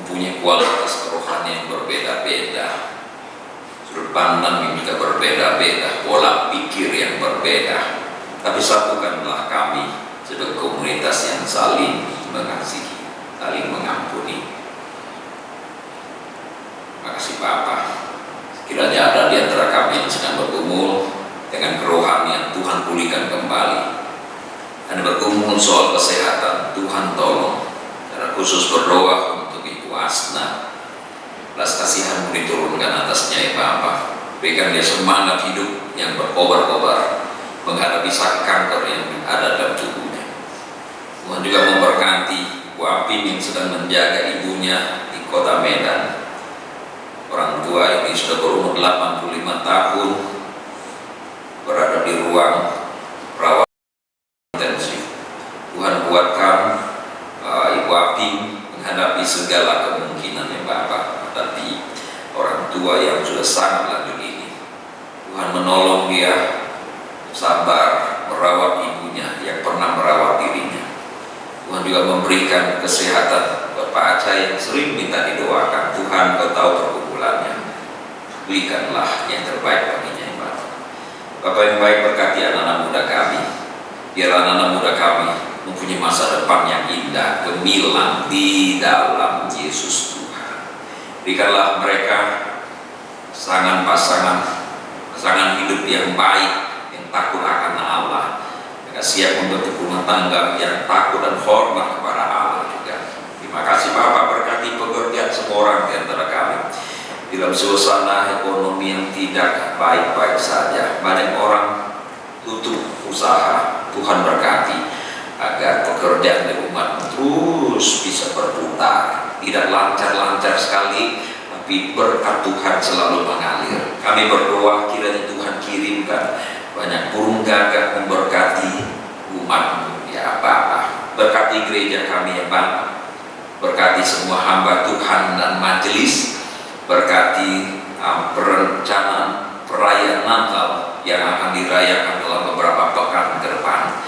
mempunyai kualitas kerohanian yang berbeda-beda, sudut pandang yang juga berbeda-beda, pola pikir yang berbeda, tapi satukanlah kami sebagai komunitas yang saling mengasihi, saling mengampuni. Makasih Bapa. Kiranya ada di antara kami yang sedang bergumul dengan kerohanian, Tuhan pulihkan kembali. Anda bergumul soal kesehatan, Tuhan tolong. Secara khusus berdoa untuk Ibu Asna, belas kasihan-Mu diturunkan atasnya ya Bapa. Berikan dia semangat hidup yang berkobar-kobar menghadapi sakit kanker yang ada dalam tubuhnya. Tuhan juga memberkati Bu Apin yang sedang menjaga ibunya di kota Medan. Orang tua ini sudah berumur 85 tahun, berada di ruang perawatan intensif. Tuhan kuatkan Ibu Aping menghadapi segala kemungkinan ya Bapak, tapi orang tua yang sudah sangat lanjut ini, Tuhan menolong dia sabar merawat ibunya yang pernah merawat dirinya. Tuhan juga memberikan kesehatan buat Pak Aca yang sering minta didoakan. Tuhan, Kau tahu pergumulannya, berikanlah yang terbaik baginya ya Bapak. Bapak yang baik, berkati anak-anak muda kami, biar anak-anak muda kami mempunyai masa depan yang indah, gemilang di dalam Yesus Tuhan. Berikanlah mereka pasangan hidup yang baik, yang takut akan Allah, yang siap membentuk rumah tangga yang takut dan hormat kepada Allah juga. Terima kasih Bapak, berkati pekerjaan semua orang di antara kami. Di dalam suasana ekonomi yang tidak baik-baik saja, banyak orang tutup usaha. Tuhan berkati agar pekerjaan di rumah terus bisa berputar, tidak lancar-lancar sekali, tapi berkat Tuhan selalu mengalir. Kami berdoa kiranya Tuhan kirimkan banyak burung gagak memberkati umat ya Bapak. Berkati gereja kami ya Bapak, berkati semua hamba Tuhan dan majelis, berkati perencanaan perayaan Natal yang akan dirayakan dalam beberapa pekan ke depan.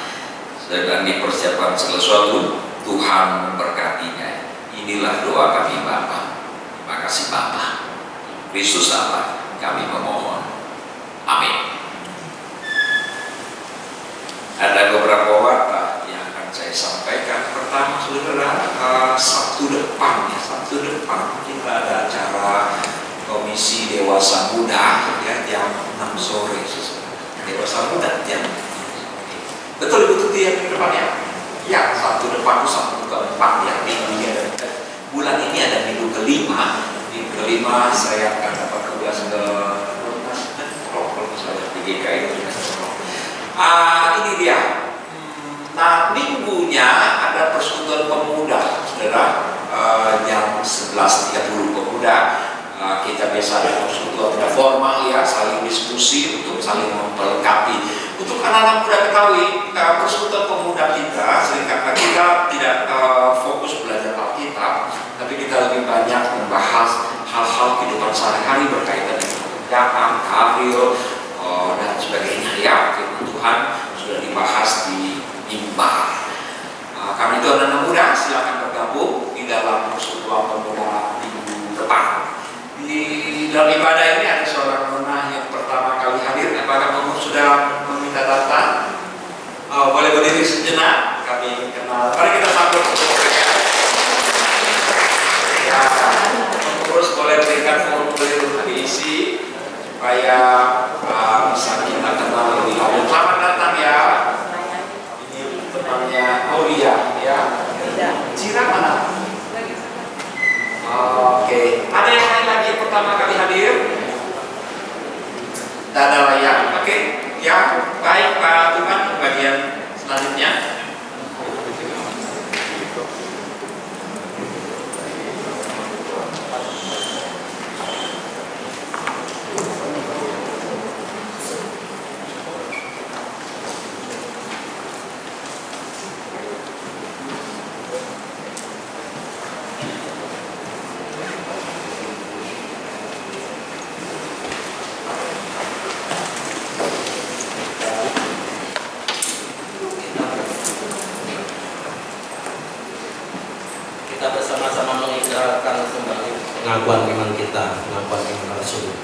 Sedang dipersiapkan segala sesuatu, Tuhan memberkatinya. Inilah doa kami Bapa. Terima kasih Bapa. Kristus Allah, kami memohon. Amin. Ada beberapa warta yang akan saya sampaikan. Pertama, saudara, Sabtu depan kita ada acara Komisi Dewasa Muda ya, jam 6 sore. Dewasa Muda jam betul Tuti yang di depan ya? Ya, Sabtu depan itu Sabtu keempat ya, minggu bulan ini ada minggu kelima. Minggu kelima saya akan dapat tugas ke kalau saya di GKI itu. Ini dia. Nah, minggunya ada persekutuan pemuda, saudara, jam 11.30 pemuda. Kita biasa ada persekutuan tidak formal ya, saling diskusi untuk saling memperlengkapi. Untuk anak-anak muda ketahui, persekutuan pemuda kita seringkali kita tidak fokus belajar Alkitab, tapi kita lebih banyak membahas hal-hal kehidupan sehari-hari berkaitan dengan pekerjaan, karir, dan sebagainya ya. Firman Tuhan sudah dibahas di mimbar. Kami itu anak-anak muda, silakan bergabung di dalam persekutuan pemuda minggu depan. Di dalam ibadah ini ada seorang menah yang pertama kali hadir. Apakah kamu sudah meminta datang? Boleh berdiri sejenak. Kami ingin kenal. Mari kita sambut mereka. Ya, terus boleh berikan formulir untuk diisi supaya bisa kita kenal lebih lanjut. Selamat datang ya. Ini temannya Aulia ya. Cira mana? Oke. Ada yang lain lagi yang pertama kali hadir? Tidak ada layak. Oke. Ya, baik Pak Tuhan, bagian selanjutnya.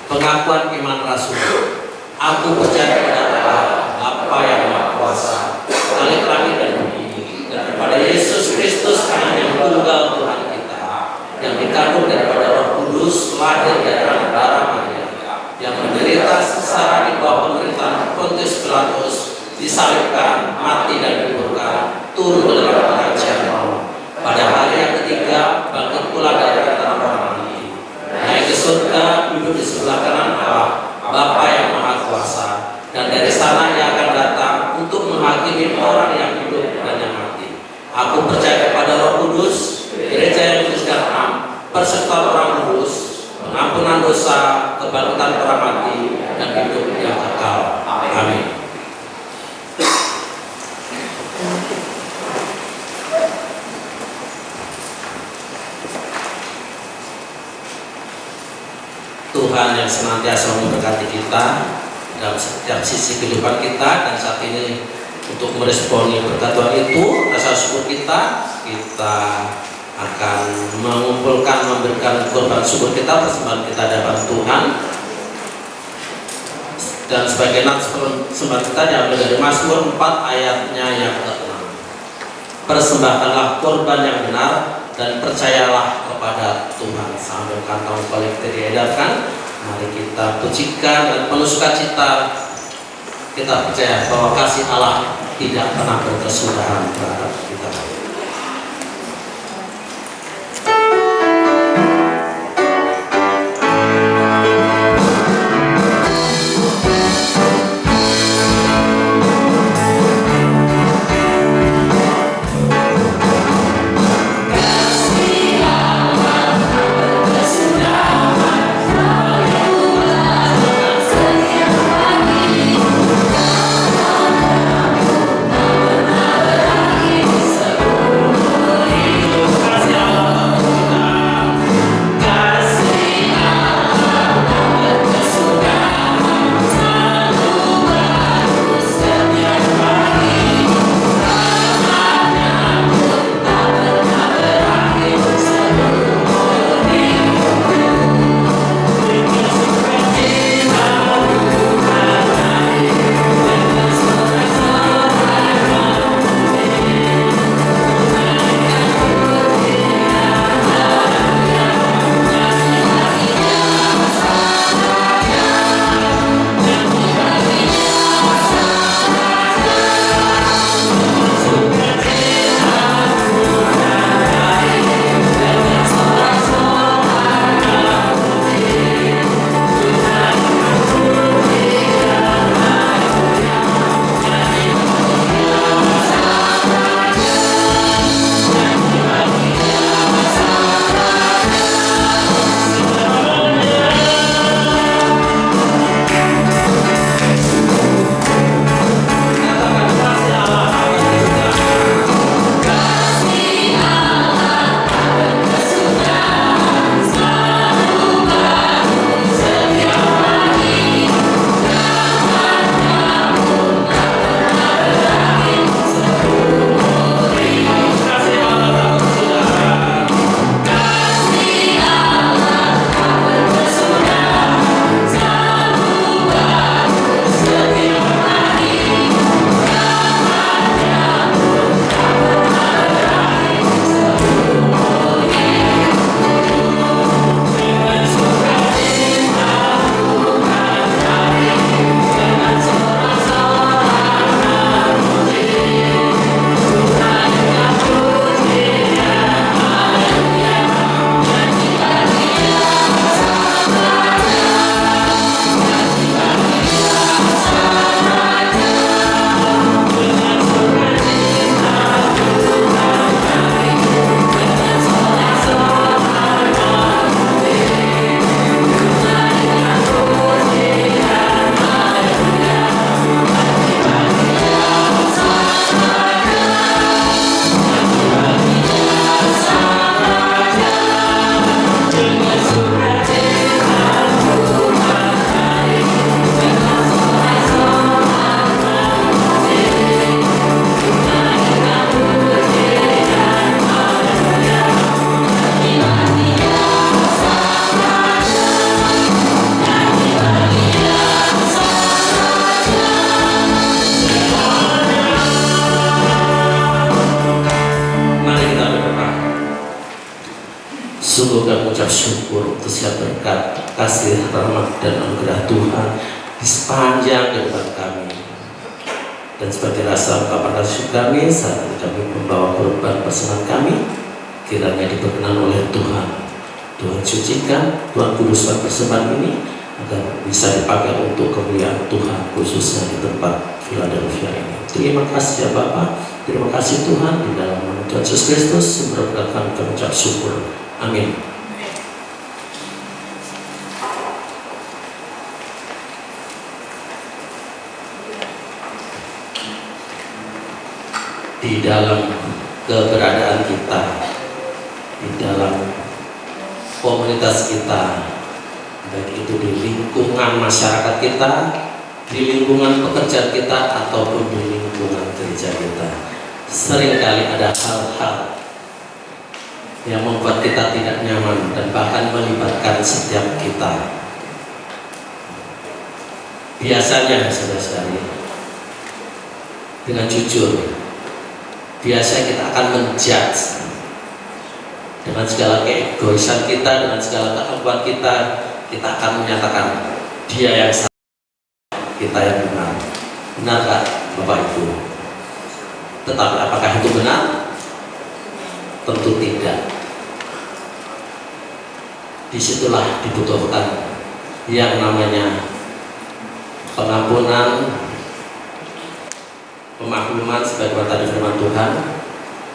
Pengakuan iman Rasul. Aku percaya pada Allah, Bapa yang Maha Kuasa, Khalik langit dan bumi, dan kepada Yesus Kristus Anak yang tunggal Tuhan kita, yang dikandung daripada Roh Kudus, lahir dari darah Maria, yang menderita sengsara di bawah pemerintahan Pontius Pilatus, disalibkan, mati dan dikuburkan, turun ke dalam kerajaan Allah. Pada hari yang ketiga, bangkit pula dari antara orang mati, naik ke surga, duduk di sebelah kanan Allah, Bapa yang Maha Kuasa, dan dari sana Ia akan datang untuk menghakimi orang yang hidup dan yang mati. Aku percaya kepada Roh Kudus, gereja yang kudus dan am, persekutuan orang kudus, pengampunan dosa, kebangkitan orang mati, dan hidup yang kekal. Amin. Tuhan yang senantiasa memberkati kita dalam setiap sisi kehidupan kita. Dan saat ini untuk meresponi berkat Tuhan itu, rasa syukur kita akan mengumpulkan, memberikan korban syukur kita, persembahan kita hadapan Tuhan. Dan sebagai nats persembahan kita diambil dari Mazmur 4 ayatnya yang ke-6. Persembahkanlah korban yang benar dan percayalah kepada Tuhan. Sambil kantong kolektif diedarkan, mari kita pujikan dan penuh sukacita. Kita percaya bahwa kasih Allah tidak pernah berkesudahan terhadap kita. Sungguh kami mengucap syukur untuk setiap berkat, kasih, rahmat, dan anugerah Tuhan di sepanjang kehidupan kami. Dan sebagai rasa ungkapan kasih kami, saat ini kami membawa korban persembahan kami, kiranya diperkenan oleh Tuhan. Tuhan sucikan, Tuhan kuduskan persembahan ini agar bisa dipakai untuk kemuliaan Tuhan, khususnya di tempat Philadelphia ini. Terima kasih ya Bapak, terima kasih Tuhan, di dalam nama Tuhan Yesus Kristus sumber berkat kami mengucap syukur. Amin. Di dalam keberadaan kita, di dalam komunitas kita, baik itu di lingkungan masyarakat kita, di lingkungan pekerjaan kita, ataupun di lingkungan gereja kita. Seringkali ada hal-hal yang membuat kita tidak nyaman dan bahkan melibatkan setiap kita. Biasanya, saudara-saudari, dengan jujur, biasanya kita akan menjudge dengan segala keegoisan kita, dengan segala keangkuhan kita. Kita akan menyatakan dia yang salah, kita yang benar. Benarkah Bapak Ibu? Tetapi apakah itu benar? Tentu tidak. Disitulah dibutuhkan yang namanya pengampunan, pemakluman sebagaimana tadi firman Tuhan.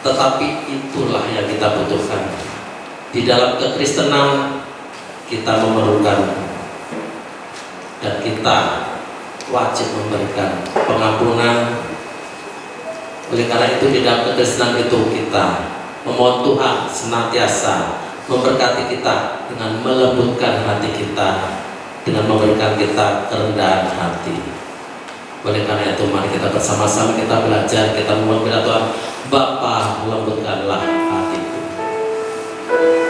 Tetapi itulah yang kita butuhkan. Di dalam kekristenan kita memerlukan dan kita wajib memberikan pengampunan. Oleh karena itu di dalam kekristenan itu kita memohon Tuhan senantiasa memberkati kita dengan melembutkan hati kita, dengan memberikan kita kerendahan hati. Oleh karena itu mari kita bersama-sama kita belajar, kita memohon kepada Tuhan, Bapa lembutkanlah hatiku. Tuhan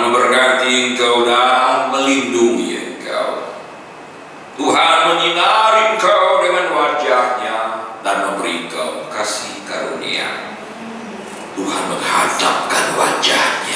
memberkati engkau dan melindungi engkau. Tuhan menyinari engkau dengan wajah-Nya dan memberi engkau kasih karunia. Tuhan menghadapkan wajah-Nya